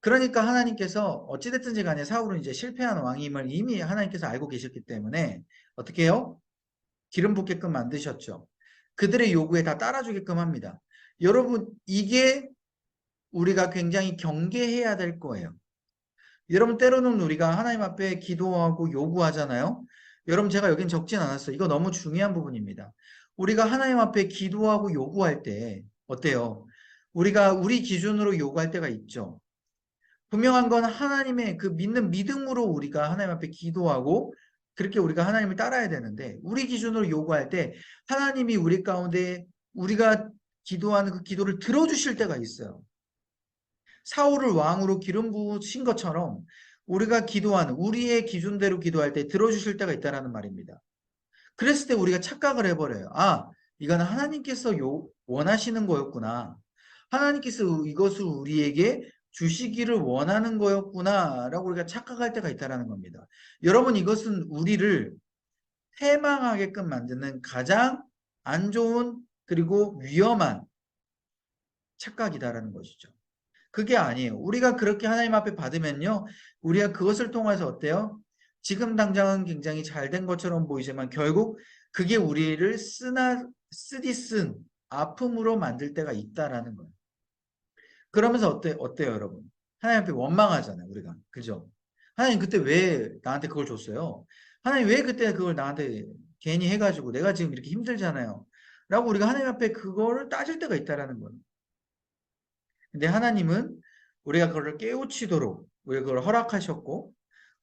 그러니까 하나님께서 어찌됐든지 간에 사울은 이제 실패한 왕임을 이미 하나님께서 알고 계셨기 때문에 어떻게 해요? 기름 붓게끔 만드셨죠. 그들의 요구에 다 따라주게끔 합니다. 여러분, 이게 우리가 굉장히 경계해야 될 거예요. 여러분, 때로는 우리가 하나님 앞에 기도하고 요구하잖아요. 여러분, 제가 여긴 적진 않았어요. 이거 너무 중요한 부분입니다. 우리가 하나님 앞에 기도하고 요구할 때 어때요? 우리가 우리 기준으로 요구할 때가 있죠. 분명한 건 하나님의 그 믿는 믿음으로 우리가 하나님 앞에 기도하고 그렇게 우리가 하나님을 따라야 되는데 우리 기준으로 요구할 때 하나님이 우리 가운데 우리가 기도하는 그 기도를 들어주실 때가 있어요. 사울을 왕으로 기름 부으신 것처럼 우리가 기도하는 우리의 기준대로 기도할 때 들어주실 때가 있다는 말입니다. 그랬을 때 우리가 착각을 해버려요. 아, 이거는 하나님께서 원하시는 거였구나. 하나님께서 이것을 우리에게 주시기를 원하는 거였구나 라고 우리가 착각할 때가 있다는 겁니다. 여러분, 이것은 우리를 패망하게끔 만드는 가장 안 좋은 그리고 위험한 착각이다라는 것이죠. 그게 아니에요. 우리가 그렇게 하나님 앞에 받으면요. 우리가 그것을 통해서 어때요? 지금 당장은 굉장히 잘 된 것처럼 보이지만 결국 그게 우리를 쓰디쓴 아픔으로 만들 때가 있다라는 거예요. 그러면서 어때요, 여러분? 하나님 앞에 원망하잖아요, 우리가. 그죠? 하나님 그때 왜 나한테 그걸 줬어요? 하나님 왜 그때 그걸 나한테 괜히 해가지고 내가 지금 이렇게 힘들잖아요. 라고 우리가 하나님 앞에 그거를 따질 때가 있다라는 거예요. 근데 하나님은 우리가 그거를 깨우치도록 우리가 그걸 허락하셨고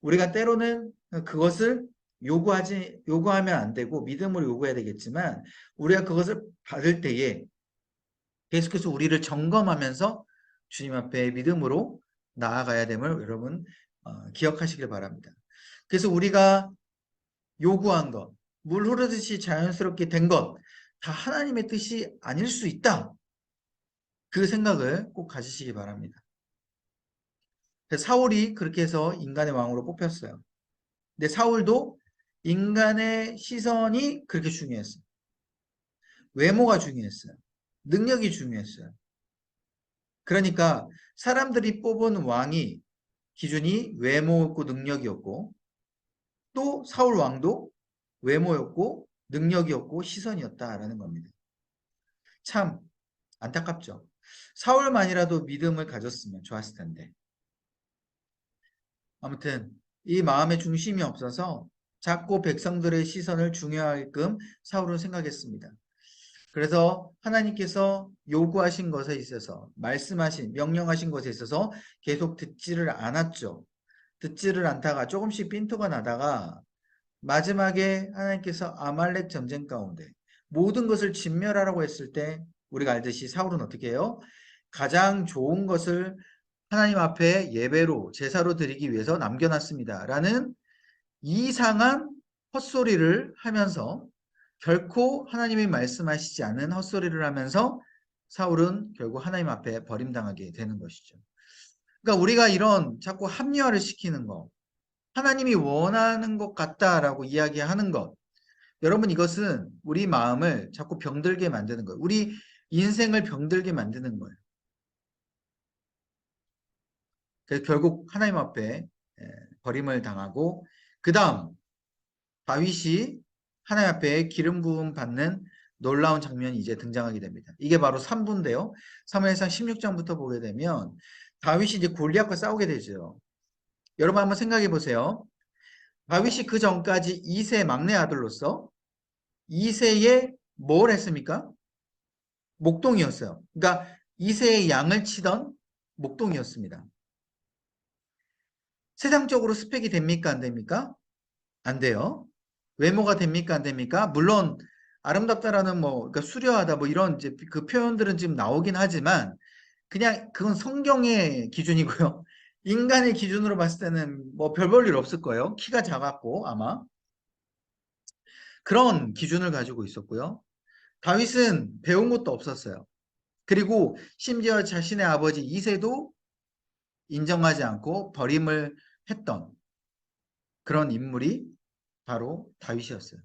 우리가 때로는 그것을 요구하면 안 되고 믿음으로 요구해야 되겠지만 우리가 그것을 받을 때에 계속해서 우리를 점검하면서 주님 앞에 믿음으로 나아가야 됨을 여러분 기억하시길 바랍니다. 그래서 우리가 요구한 것, 물 흐르듯이 자연스럽게 된 것, 다 하나님의 뜻이 아닐 수 있다. 그 생각을 꼭 가지시기 바랍니다. 사울이 그렇게 해서 인간의 왕으로 뽑혔어요. 근데 사울도 인간의 시선이 그렇게 중요했어요. 외모가 중요했어요. 능력이 중요했어요. 그러니까 사람들이 뽑은 왕이 기준이 외모였고 능력이었고 또 사울 왕도 외모였고 능력이었고 시선이었다라는 겁니다. 참 안타깝죠. 사울만이라도 믿음을 가졌으면 좋았을 텐데. 아무튼 이 마음의 중심이 없어서 자꾸 백성들의 시선을 중요하게끔 사울은 생각했습니다. 그래서 하나님께서 요구하신 것에 있어서 말씀하신 명령하신 것에 있어서 계속 듣지를 않았죠. 듣지를 않다가 조금씩 빈토가 나다가 마지막에 하나님께서 아말렉 전쟁 가운데 모든 것을 진멸하라고 했을 때 우리가 알듯이 사울은 어떻게 해요? 가장 좋은 것을 하나님 앞에 예배로 제사로 드리기 위해서 남겨놨습니다. 라는 이상한 헛소리를 하면서 결코 하나님이 말씀하시지 않은 헛소리를 하면서 사울은 결국 하나님 앞에 버림당하게 되는 것이죠. 그러니까 우리가 이런 자꾸 합리화를 시키는 것, 하나님이 원하는 것 같다라고 이야기하는 것, 여러분 이것은 우리 마음을 자꾸 병들게 만드는 거예요. 우리 인생을 병들게 만드는 거예요. 그래서 결국 하나님 앞에 버림을 당하고 그 다음 다윗이 하나님 앞에 기름 부음 받는 놀라운 장면이 이제 등장하게 됩니다. 이게 바로 3부인데요. 사무엘상 16장부터 보게 되면 다윗이 이제 골리앗과 싸우게 되죠. 여러분 한번 생각해 보세요. 다윗이 그 전까지 2세 막내 아들로서 2세에 뭘 했습니까? 목동이었어요. 그러니까 이세의 양을 치던 목동이었습니다. 세상적으로 스펙이 됩니까? 안 됩니까? 안 돼요. 외모가 됩니까? 안 됩니까? 물론 아름답다라는 뭐 그러니까 수려하다 뭐 이런 이제 그 표현들은 지금 나오긴 하지만 그냥 그건 성경의 기준이고요. 인간의 기준으로 봤을 때는 뭐 별 볼 일 없을 거예요. 키가 작았고 아마 그런 기준을 가지고 있었고요. 다윗은 배운 것도 없었어요. 그리고 심지어 자신의 아버지 이세도 인정하지 않고 버림을 했던 그런 인물이 바로 다윗이었어요.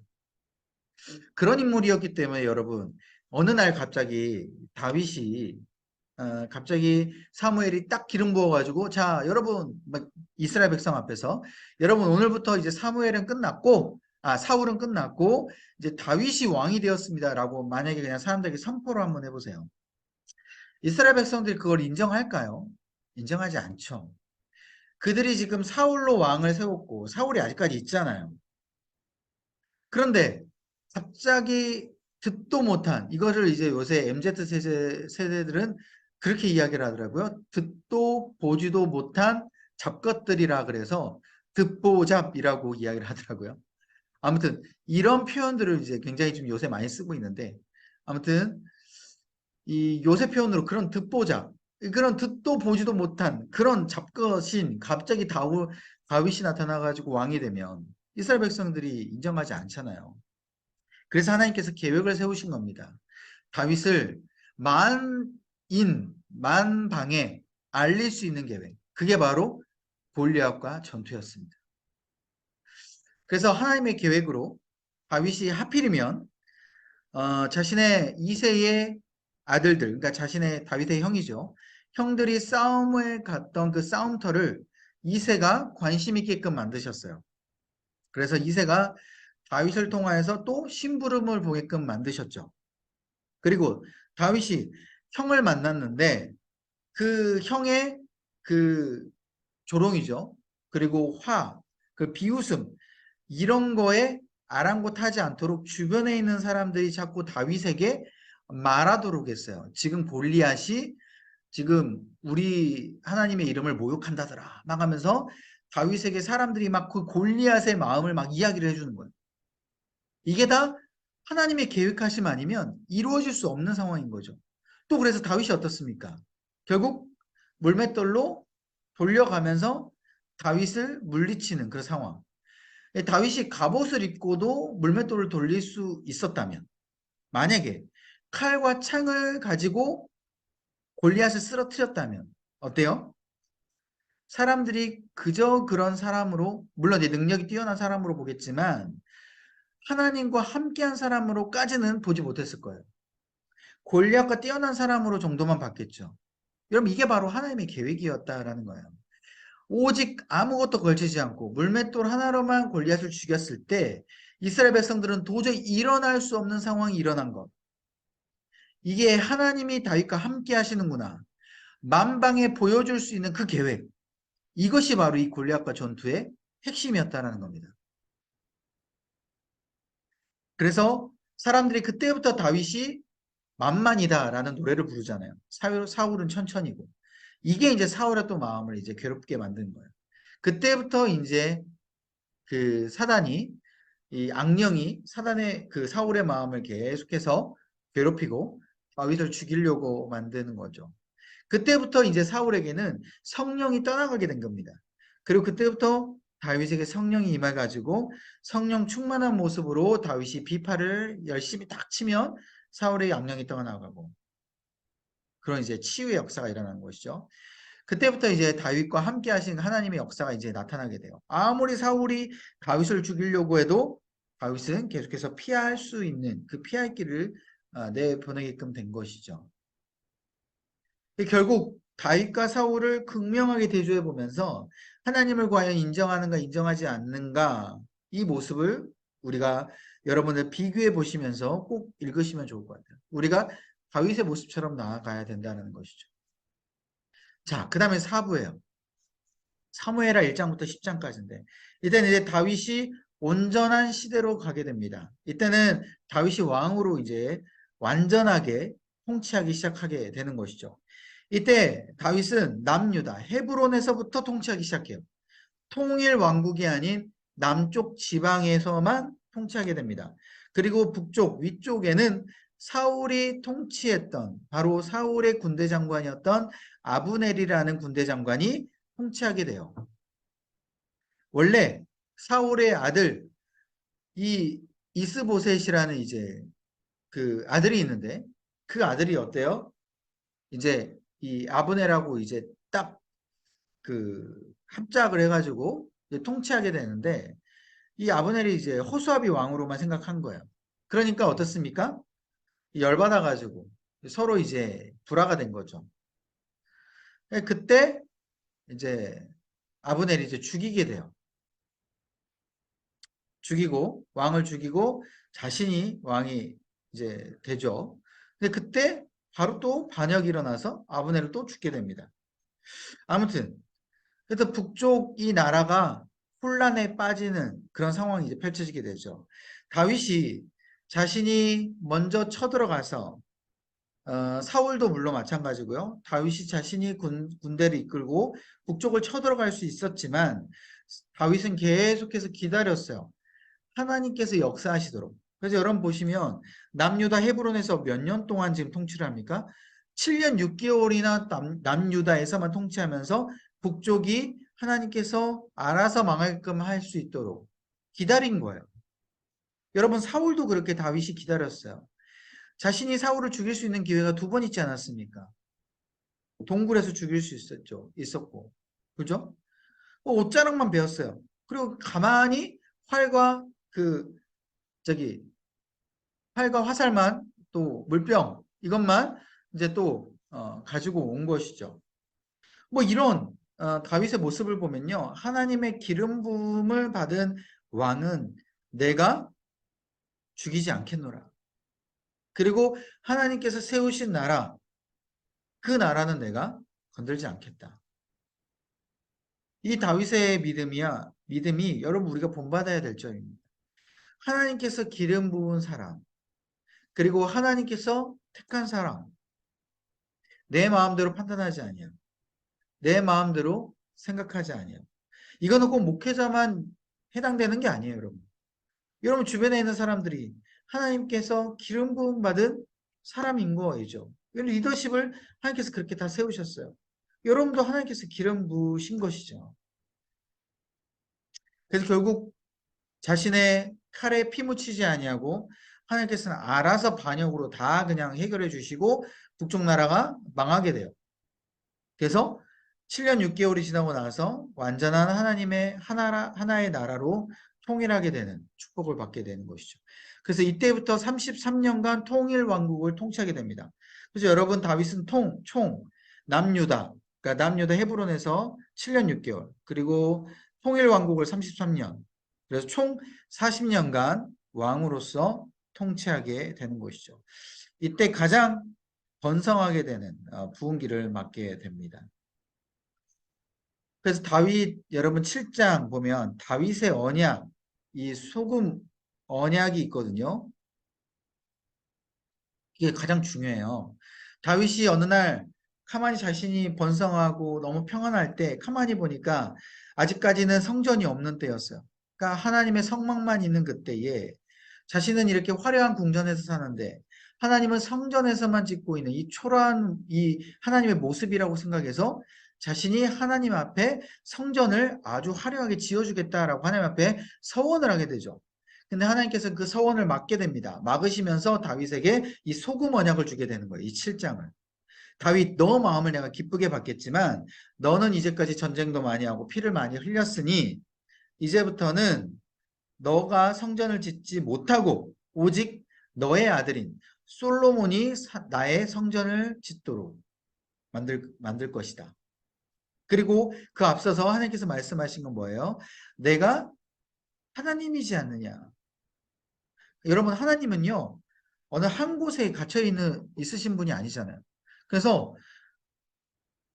그런 인물이었기 때문에 여러분 어느 날 갑자기 다윗이 갑자기 사무엘이 딱 기름 부어가지고 자 여러분 막 이스라엘 백성 앞에서 여러분 오늘부터 이제 사무엘은 끝났고 사울은 끝났고 이제 다윗이 왕이 되었습니다라고 만약에 그냥 사람들에게 선포를 한번 해보세요. 이스라엘 백성들이 그걸 인정할까요? 인정하지 않죠. 그들이 지금 사울로 왕을 세웠고 사울이 아직까지 있잖아요. 그런데 갑자기 듣도 못한 이거를 이제 요새 MZ 세대들은 그렇게 이야기를 하더라고요. 듣도 보지도 못한 잡것들이라 그래서 듣보잡이라고 이야기를 하더라고요. 아무튼 이런 표현들을 이제 굉장히 좀 요새 많이 쓰고 있는데 아무튼 이 요새 표현으로 그런 듣보잡 그런 듣도 보지도 못한 그런 잡것인 갑자기 다윗이 나타나가지고 왕이 되면 이스라엘 백성들이 인정하지 않잖아요. 그래서 하나님께서 계획을 세우신 겁니다. 다윗을 만방에 알릴 수 있는 계획. 그게 바로 골리앗과 전투였습니다. 그래서 하나님의 계획으로 다윗이 하필이면 자신의 2세의 아들들, 그러니까 자신의 다윗의 형이죠. 형들이 싸움을 갔던 그 싸움터를 2세가 관심 있게끔 만드셨어요. 그래서 2세가 다윗을 통하여서 또 심부름을 보게끔 만드셨죠. 그리고 다윗이 형을 만났는데 그 형의 그 조롱이죠. 그리고 그 비웃음 이런 거에 아랑곳하지 않도록 주변에 있는 사람들이 자꾸 다윗에게 말하도록 했어요. 지금 골리앗이 지금 우리 하나님의 이름을 모욕한다더라 막 하면서 다윗에게 사람들이 막 그 골리앗의 마음을 막 이야기를 해주는 거예요. 이게 다 하나님의 계획하심 아니면 이루어질 수 없는 상황인 거죠. 또 그래서 다윗이 어떻습니까? 결국 물맷돌로 돌려가면서 다윗을 물리치는 그 상황. 다윗이 갑옷을 입고도 물맷돌을 돌릴 수 있었다면 만약에 칼과 창을 가지고 골리앗을 쓰러뜨렸다면 어때요? 사람들이 그저 그런 사람으로 물론 내 능력이 뛰어난 사람으로 보겠지만 하나님과 함께한 사람으로까지는 보지 못했을 거예요. 골리앗과 뛰어난 사람으로 정도만 봤겠죠. 여러분 이게 바로 하나님의 계획이었다라는 거예요. 오직 아무것도 걸치지 않고 물맷돌 하나로만 골리앗을 죽였을 때 이스라엘 백성들은 도저히 일어날 수 없는 상황이 일어난 것. 이게 하나님이 다윗과 함께 하시는구나. 만방에 보여줄 수 있는 그 계획. 이것이 바로 이 골리앗과 전투의 핵심이었다는 겁니다. 그래서 사람들이 그때부터 다윗이 만만이다라는 노래를 부르잖아요. 사울은 천천히고. 이게 이제 사울의 또 마음을 이제 괴롭게 만든 거예요. 그때부터 이제 그 사단이 이 악령이 사단의 그 사울의 마음을 계속해서 괴롭히고 다윗을 죽이려고 만드는 거죠. 그때부터 이제 사울에게는 성령이 떠나가게 된 겁니다. 그리고 그때부터 다윗에게 성령이 임해가지고 성령 충만한 모습으로 다윗이 비파를 열심히 딱 치면 사울의 악령이 떠나가고 그런 이제 치유의 역사가 일어나는 것이죠. 그때부터 이제 다윗과 함께 하신 하나님의 역사가 이제 나타나게 돼요. 아무리 사울이 다윗을 죽이려고 해도 다윗은 계속해서 피할 수 있는 그 피할 길을 내보내게끔 된 것이죠. 결국 다윗과 사울을 극명하게 대조해 보면서 하나님을 과연 인정하는가 인정하지 않는가 이 모습을 우리가 여러분들 비교해 보시면서 꼭 읽으시면 좋을 것 같아요. 우리가 다윗의 모습처럼 나아가야 된다는 것이죠. 자, 그 다음에 4부예요. 사무엘하 1장부터 10장까지인데 이때는 이제 다윗이 온전한 시대로 가게 됩니다. 이때는 다윗이 왕으로 이제 완전하게 통치하기 시작하게 되는 것이죠. 이때 다윗은 남유다 헤브론에서부터 통치하기 시작해요. 통일 왕국이 아닌 남쪽 지방에서만 통치하게 됩니다. 그리고 북쪽 위쪽에는 사울이 통치했던 바로 사울의 군대 장관이었던 아브넬이라는 군대 장관이 통치하게 돼요. 원래 사울의 아들 이 이스보셋이라는 이제 그 아들이 있는데 그 아들이 어때요? 이제 이 아브넬하고 이제 딱 그 합작을 해가지고 이제 통치하게 되는데 이 아브넬이 이제 호수아비 왕으로만 생각한 거예요. 그러니까 어떻습니까? 열받아가지고 서로 이제 불화가 된 거죠. 그때 이제 아브넬이 이제 죽이게 돼요. 죽이고 왕을 죽이고 자신이 왕이 이제 되죠. 근데 그때 바로 또 반역이 일어나서 아브넬을 또 죽게 됩니다. 아무튼 그래서 북쪽 이 나라가 혼란에 빠지는 그런 상황이 이제 펼쳐지게 되죠. 다윗이 자신이 먼저 쳐들어가서 사울도 물론 마찬가지고요. 다윗이 자신이 군대를 이끌고 북쪽을 쳐들어갈 수 있었지만 다윗은 계속해서 기다렸어요. 하나님께서 역사하시도록. 그래서 여러분 보시면 남유다 헤브론에서 몇 년 동안 지금 통치를 합니까? 7년 6개월이나 남유다에서만 통치하면서 북쪽이 하나님께서 알아서 망하게끔 할 수 있도록 기다린 거예요. 여러분 사울도 그렇게 다윗이 기다렸어요. 자신이 사울을 죽일 수 있는 기회가 2번 있지 않았습니까? 동굴에서 죽일 수 있었고. 그죠? 옷자락만 베었어요. 그리고 가만히 활과 그 저기 활과 화살만 또 물병 이것만 이제 또 가지고 온 것이죠. 뭐 이런 다윗의 모습을 보면요. 하나님의 기름 부음을 받은 왕은 내가 죽이지 않겠노라. 그리고 하나님께서 세우신 나라 그 나라는 내가 건들지 않겠다. 이 다윗의 믿음이 여러분 우리가 본받아야 될 점입니다. 하나님께서 기름 부은 사람 그리고 하나님께서 택한 사람 내 마음대로 판단하지 아니야. 내 마음대로 생각하지 아니야. 이거는 꼭 목회자만 해당되는 게 아니에요, 여러분. 여러분 주변에 있는 사람들이 하나님께서 기름 부음 받은 사람인 거이죠. 리더십을 하나님께서 그렇게 다 세우셨어요. 여러분도 하나님께서 기름 부으신 것이죠. 그래서 결국 자신의 칼에 피 묻히지 아니하고 하나님께서는 알아서 반역으로 다 그냥 해결해 주시고 북쪽 나라가 망하게 돼요. 그래서 7년 6개월이 지나고 나서 완전한 하나님의 하나의 나라로 통일하게 되는 축복을 받게 되는 것이죠. 그래서 이때부터 33년간 통일 왕국을 통치하게 됩니다. 그래서 여러분 다윗은 총 남유다, 그러니까 남유다 헤브론에서 7년 6개월, 그리고 통일 왕국을 33년, 그래서 총 40년간 왕으로서 통치하게 되는 것이죠. 이때 가장 번성하게 되는 부흥기를 맞게 됩니다. 그래서 다윗 여러분 7장 보면 다윗의 언약, 이 소금 언약이 있거든요. 이게 가장 중요해요. 다윗이 어느 날 가만히 자신이 번성하고 너무 평안할 때 가만히 보니까 아직까지는 성전이 없는 때였어요. 그러니까 하나님의 성막만 있는 그때에 자신은 이렇게 화려한 궁전에서 사는데 하나님은 성전에서만 짓고 있는 이 초라한 이 하나님의 모습이라고 생각해서 자신이 하나님 앞에 성전을 아주 화려하게 지어주겠다라고 하나님 앞에 서원을 하게 되죠. 근데 하나님께서 그 서원을 막게 됩니다. 막으시면서 다윗에게 이 소금 언약을 주게 되는 거예요. 이 7장을. 다윗 너 마음을 내가 기쁘게 받겠지만 너는 이제까지 전쟁도 많이 하고 피를 많이 흘렸으니 이제부터는 너가 성전을 짓지 못하고 오직 너의 아들인 솔로몬이 나의 성전을 짓도록 만들 것이다. 그리고 그 앞서서 하나님께서 말씀하신 건 뭐예요? 내가 하나님이지 않느냐. 여러분 하나님은요. 어느 한 곳에 갇혀 있으신 분이 아니잖아요. 그래서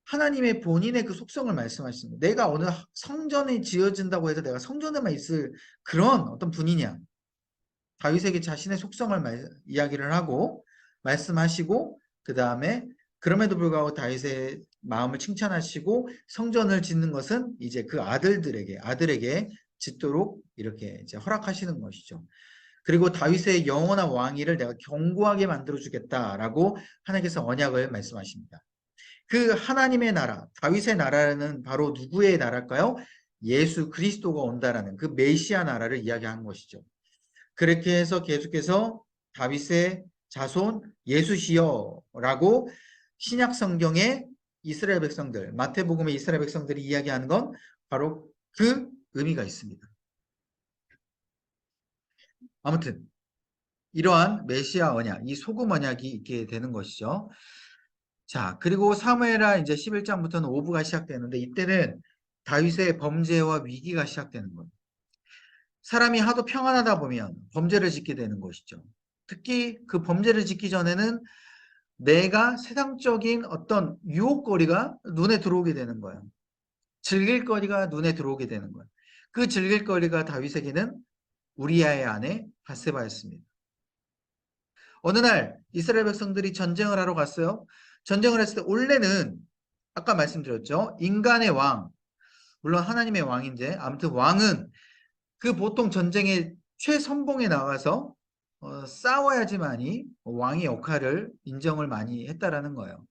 하나님의 본인의 그 속성을 말씀하십니다. 내가 어느 성전이 지어진다고 해서 내가 성전에만 있을 그런 어떤 분이냐. 다윗에게 자신의 속성을 이야기를 하고 말씀하시고 그 다음에 그럼에도 불구하고 다윗의 마음을 칭찬하시고 성전을 짓는 것은 이제 그 아들에게 짓도록 이렇게 이제 허락하시는 것이죠. 그리고 다윗의 영원한 왕위를 내가 견고하게 만들어 주겠다라고 하나님께서 언약을 말씀하십니다. 그 하나님의 나라, 다윗의 나라는 바로 누구의 나라일까요? 예수 그리스도가 온다라는 그 메시아 나라를 이야기하는 것이죠. 그렇게 해서 계속해서 다윗의 자손 예수시여라고 신약 성경의 이스라엘 백성들, 마태복음의 이스라엘 백성들이 이야기하는 건 바로 그 의미가 있습니다. 아무튼 이러한 메시아 언약, 이 소금 언약이 있게 되는 것이죠. 자, 그리고 사무엘하 이제 11장부터는 오부가 시작되는데 이때는 다윗의 범죄와 위기가 시작되는 거예요. 사람이 하도 평안하다 보면 범죄를 짓게 되는 것이죠. 특히 그 범죄를 짓기 전에는 내가 세상적인 어떤 유혹거리가 눈에 들어오게 되는 거예요. 즐길 거리가 눈에 들어오게 되는 거예요. 그 즐길 거리가 다윗에게는 우리아의 아내 바세바였습니다. 어느 날 이스라엘 백성들이 전쟁을 하러 갔어요. 전쟁을 했을 때 원래는 아까 말씀드렸죠. 인간의 왕, 물론 하나님의 왕인데 아무튼 왕은 그 보통 전쟁의 최선봉에 나가서 싸워야지만이 왕의 역할을 인정을 많이 했다라는 거예요.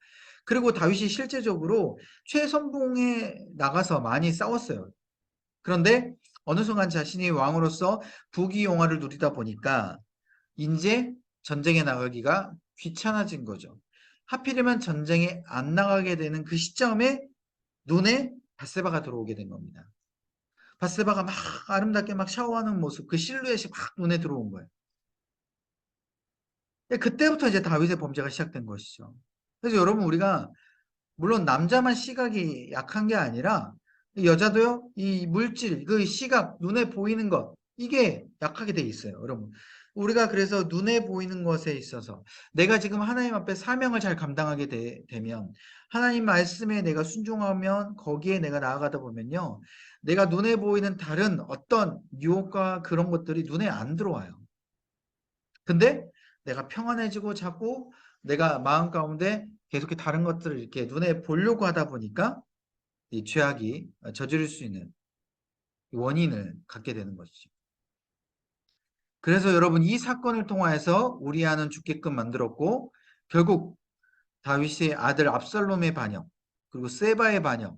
그리고 다윗이 실제적으로 최선봉에 나가서 많이 싸웠어요. 그런데 어느 순간 자신이 왕으로서 부귀영화를 누리다 보니까 이제 전쟁에 나가기가 귀찮아진 거죠. 하필이면 전쟁에 안 나가게 되는 그 시점에 눈에 밧세바가 들어오게 된 겁니다. 밧세바가 막 아름답게 막 샤워하는 모습, 그 실루엣이 막 눈에 들어온 거예요. 그때부터 이제 다윗의 범죄가 시작된 것이죠. 그래서 여러분 우리가 물론 남자만 시각이 약한 게 아니라 여자도요, 이 물질, 그 시각, 눈에 보이는 것, 이게 약하게 돼 있어요, 여러분. 우리가 그래서 눈에 보이는 것에 있어서 내가 지금 하나님 앞에 사명을 잘 감당하게 되면 하나님 말씀에 내가 순종하면 거기에 내가 나아가다 보면요. 내가 눈에 보이는 다른 어떤 유혹과 그런 것들이 눈에 안 들어와요. 근데 내가 평안해지고 자꾸 내가 마음 가운데 계속해 다른 것들을 이렇게 눈에 보려고 하다 보니까 이 죄악이 저지를 수 있는 원인을 갖게 되는 것이죠. 그래서 여러분 이 사건을 통하여서 우리아는 죽게끔 만들었고 결국 다윗의 아들 압살롬의 반역 그리고 세바의 반역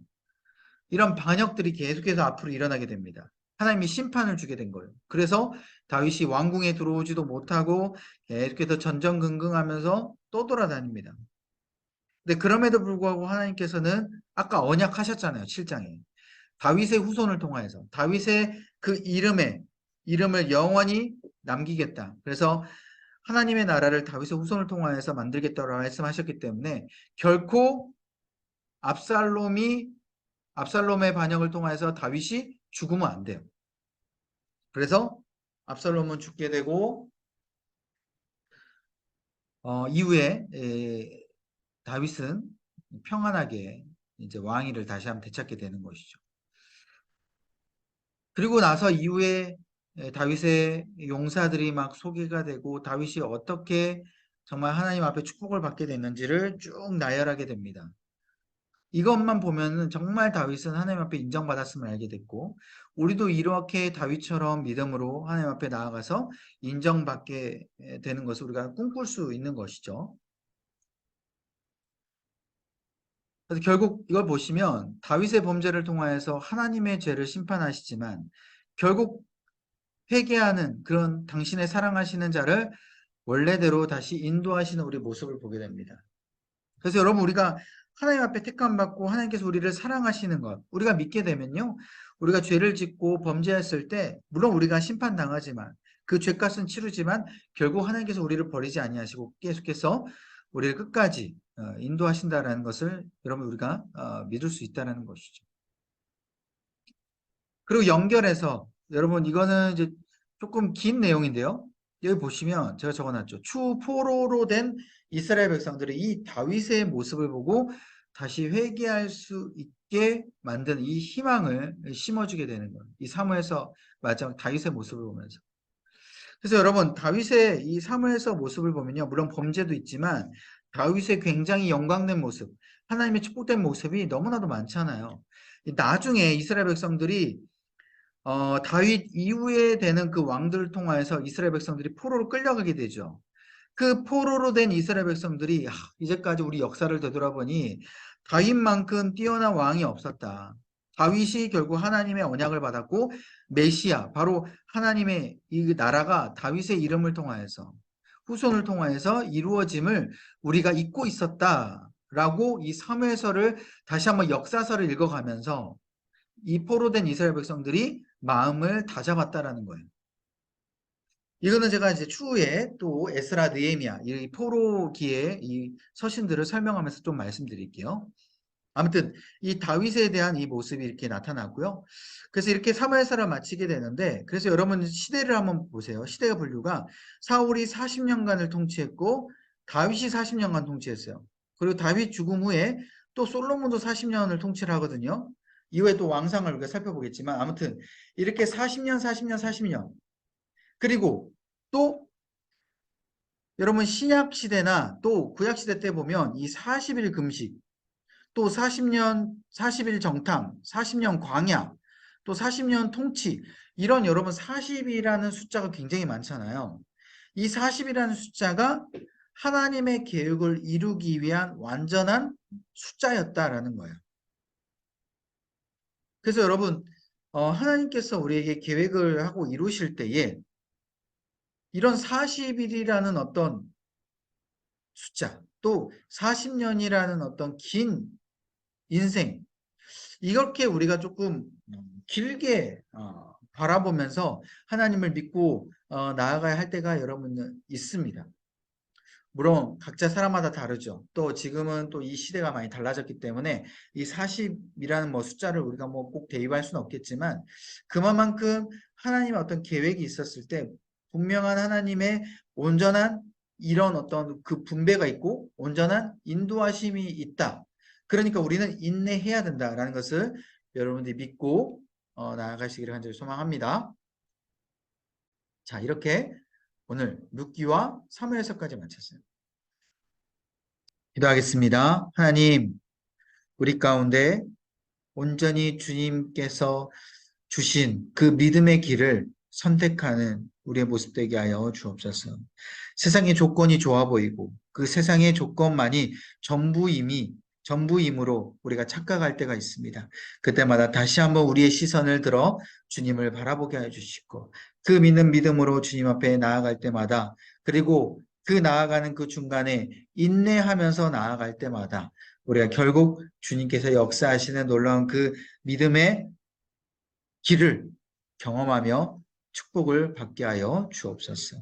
이런 반역들이 계속해서 앞으로 일어나게 됩니다. 하나님이 심판을 주게 된 거예요. 그래서 다윗이 왕궁에 들어오지도 못하고 계속해서 전전긍긍하면서 떠돌아다닙니다. 근데 그럼에도 불구하고 하나님께서는 아까 언약하셨잖아요. 7장에. 다윗의 후손을 통하여서 다윗의 그 이름을 영원히 남기겠다. 그래서 하나님의 나라를 다윗의 후손을 통하여서 만들겠다고 말씀하셨기 때문에 결코 압살롬의 반역을 통해서 다윗이 죽으면 안 돼요. 그래서 압살롬은 죽게 되고 이후에 다윗은 평안하게 이제 왕위를 다시 한번 되찾게 되는 것이죠. 그리고 나서 이후에 다윗의 용사들이 막 소개가 되고 다윗이 어떻게 정말 하나님 앞에 축복을 받게 됐는지를 쭉 나열하게 됩니다. 이것만 보면은 정말 다윗은 하나님 앞에 인정받았음을 알게 됐고 우리도 이렇게 다윗처럼 믿음으로 하나님 앞에 나아가서 인정받게 되는 것을 우리가 꿈꿀 수 있는 것이죠. 그래서 결국 이걸 보시면 다윗의 범죄를 통하여서 하나님의 죄를 심판하시지만 결국 회개하는 그런 당신의 사랑하시는 자를 원래대로 다시 인도하시는 우리 모습을 보게 됩니다. 그래서 여러분 우리가 하나님 앞에 택함 받고 하나님께서 우리를 사랑하시는 것 우리가 믿게 되면요. 우리가 죄를 짓고 범죄했을 때 물론 우리가 심판당하지만 그 죄값은 치르지만 결국 하나님께서 우리를 버리지 아니하시고 계속해서 우리를 끝까지 인도하신다라는 것을 여러분 우리가 믿을 수 있다는 것이죠. 그리고 연결해서 여러분 이거는 이제 조금 긴 내용인데요. 여기 보시면 제가 적어놨죠. 추포로로 된 이스라엘 백성들이 이 다윗의 모습을 보고 다시 회개할 수 있게 만든 이 희망을 심어주게 되는 거예요. 이 사무에서 마지막 다윗의 모습을 보면서. 그래서 여러분 다윗의 이 사무에서 모습을 보면요. 물론 범죄도 있지만 다윗의 굉장히 영광된 모습, 하나님의 축복된 모습이 너무나도 많잖아요. 나중에 이스라엘 백성들이 다윗 이후에 되는 그 왕들을 통하여서 이스라엘 백성들이 포로로 끌려가게 되죠. 그 포로로 된 이스라엘 백성들이 이제까지 우리 역사를 되돌아보니 다윗만큼 뛰어난 왕이 없었다. 다윗이 결국 하나님의 언약을 받았고 메시아, 바로 하나님의 이 나라가 다윗의 이름을 통하여서 후손을 통하여서 이루어짐을 우리가 잊고 있었다라고 이 사무엘서를 다시 한번 역사서를 읽어가면서 이 포로된 이스라엘 백성들이 마음을 다잡았다라는 거예요. 이거는 제가 이제 추후에 또 에스라 느헤미야 이 포로기의 이 서신들을 설명하면서 좀 말씀드릴게요. 아무튼 이 다윗에 대한 이 모습이 이렇게 나타나고요. 그래서 이렇게 사무엘서를 마치게 되는데, 그래서 여러분 시대를 한번 보세요. 시대의 분류가 사울이 40년간을 통치했고 다윗이 40년간 통치했어요. 그리고 다윗 죽음 후에 또 솔로몬도 40년을 통치를 하거든요. 이후에 또 왕상을 우리가 살펴보겠지만, 아무튼 이렇게 40년, 40년, 40년. 그리고 또 여러분 신약 시대나 또 구약 시대 때 보면 이 40일 금식, 또 40년, 40일 정탐, 40년 광야, 또 40년 통치, 이런 여러분 40이라는 숫자가 굉장히 많잖아요. 이 40이라는 숫자가 하나님의 계획을 이루기 위한 완전한 숫자였다라는 거예요. 그래서 여러분 하나님께서 우리에게 계획을 하고 이루실 때에 이런 40일이라는 어떤 숫자, 또 40년이라는 어떤 긴 인생, 이렇게 우리가 조금 길게 바라보면서 하나님을 믿고 나아가야 할 때가 여러분은 있습니다. 물론 각자 사람마다 다르죠. 또 지금은 또 이 시대가 많이 달라졌기 때문에 이 40이라는 뭐 숫자를 우리가 뭐 꼭 대입할 수는 없겠지만, 그만큼 하나님의 어떤 계획이 있었을 때 분명한 하나님의 온전한 이런 어떤 그 분배가 있고 온전한 인도하심이 있다. 그러니까 우리는 인내해야 된다라는 것을 여러분들이 믿고 나아가시기를 간절히 소망합니다. 자, 이렇게 오늘 룻기와 사무엘서까지 마쳤어요. 기도하겠습니다. 하나님, 우리 가운데 온전히 주님께서 주신 그 믿음의 길을 선택하는 우리의 모습 되게 하여 주옵소서. 세상의 조건이 좋아 보이고 그 세상의 조건만이 전부임으로 우리가 착각할 때가 있습니다. 그때마다 다시 한번 우리의 시선을 들어 주님을 바라보게 해주시고 그 믿는 믿음으로 주님 앞에 나아갈 때마다, 그리고 그 나아가는 그 중간에 인내하면서 나아갈 때마다 우리가 결국 주님께서 역사하시는 놀라운 그 믿음의 길을 경험하며 축복을 받게 하여 주옵소서.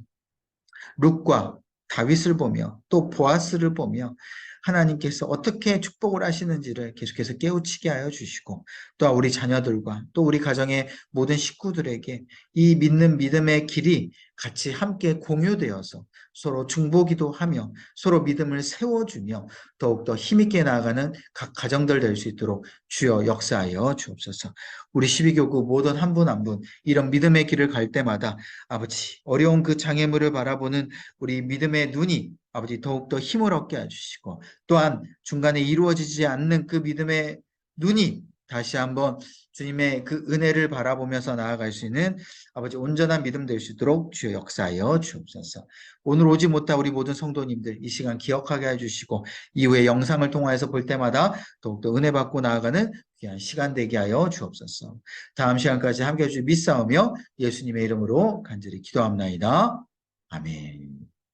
룻과 다윗을 보며 또 보아스를 보며 하나님께서 어떻게 축복을 하시는지를 계속해서 깨우치게 하여 주시고, 또 우리 자녀들과 또 우리 가정의 모든 식구들에게 이 믿는 믿음의 길이 같이 함께 공유되어서 서로 중보기도 하며 서로 믿음을 세워주며 더욱더 힘있게 나아가는 각 가정들 될 수 있도록 주여 역사하여 주옵소서. 우리 12교구 모든 한 분 한 분 이런 믿음의 길을 갈 때마다 아버지, 어려운 그 장애물을 바라보는 우리 믿음의 눈이 아버지 더욱더 힘을 얻게 해주시고, 또한 중간에 이루어지지 않는 그 믿음의 눈이 다시 한번 주님의 그 은혜를 바라보면서 나아갈 수 있는 아버지 온전한 믿음 될 수 있도록 주여 역사하여 주옵소서. 오늘 오지 못한 우리 모든 성도님들 이 시간 기억하게 해주시고 이후에 영상을 통하여서 볼 때마다 더욱더 은혜 받고 나아가는 귀한 시간 되게 하여 주옵소서. 다음 시간까지 함께해 주시 믿사오며 예수님의 이름으로 간절히 기도합나이다. 아멘.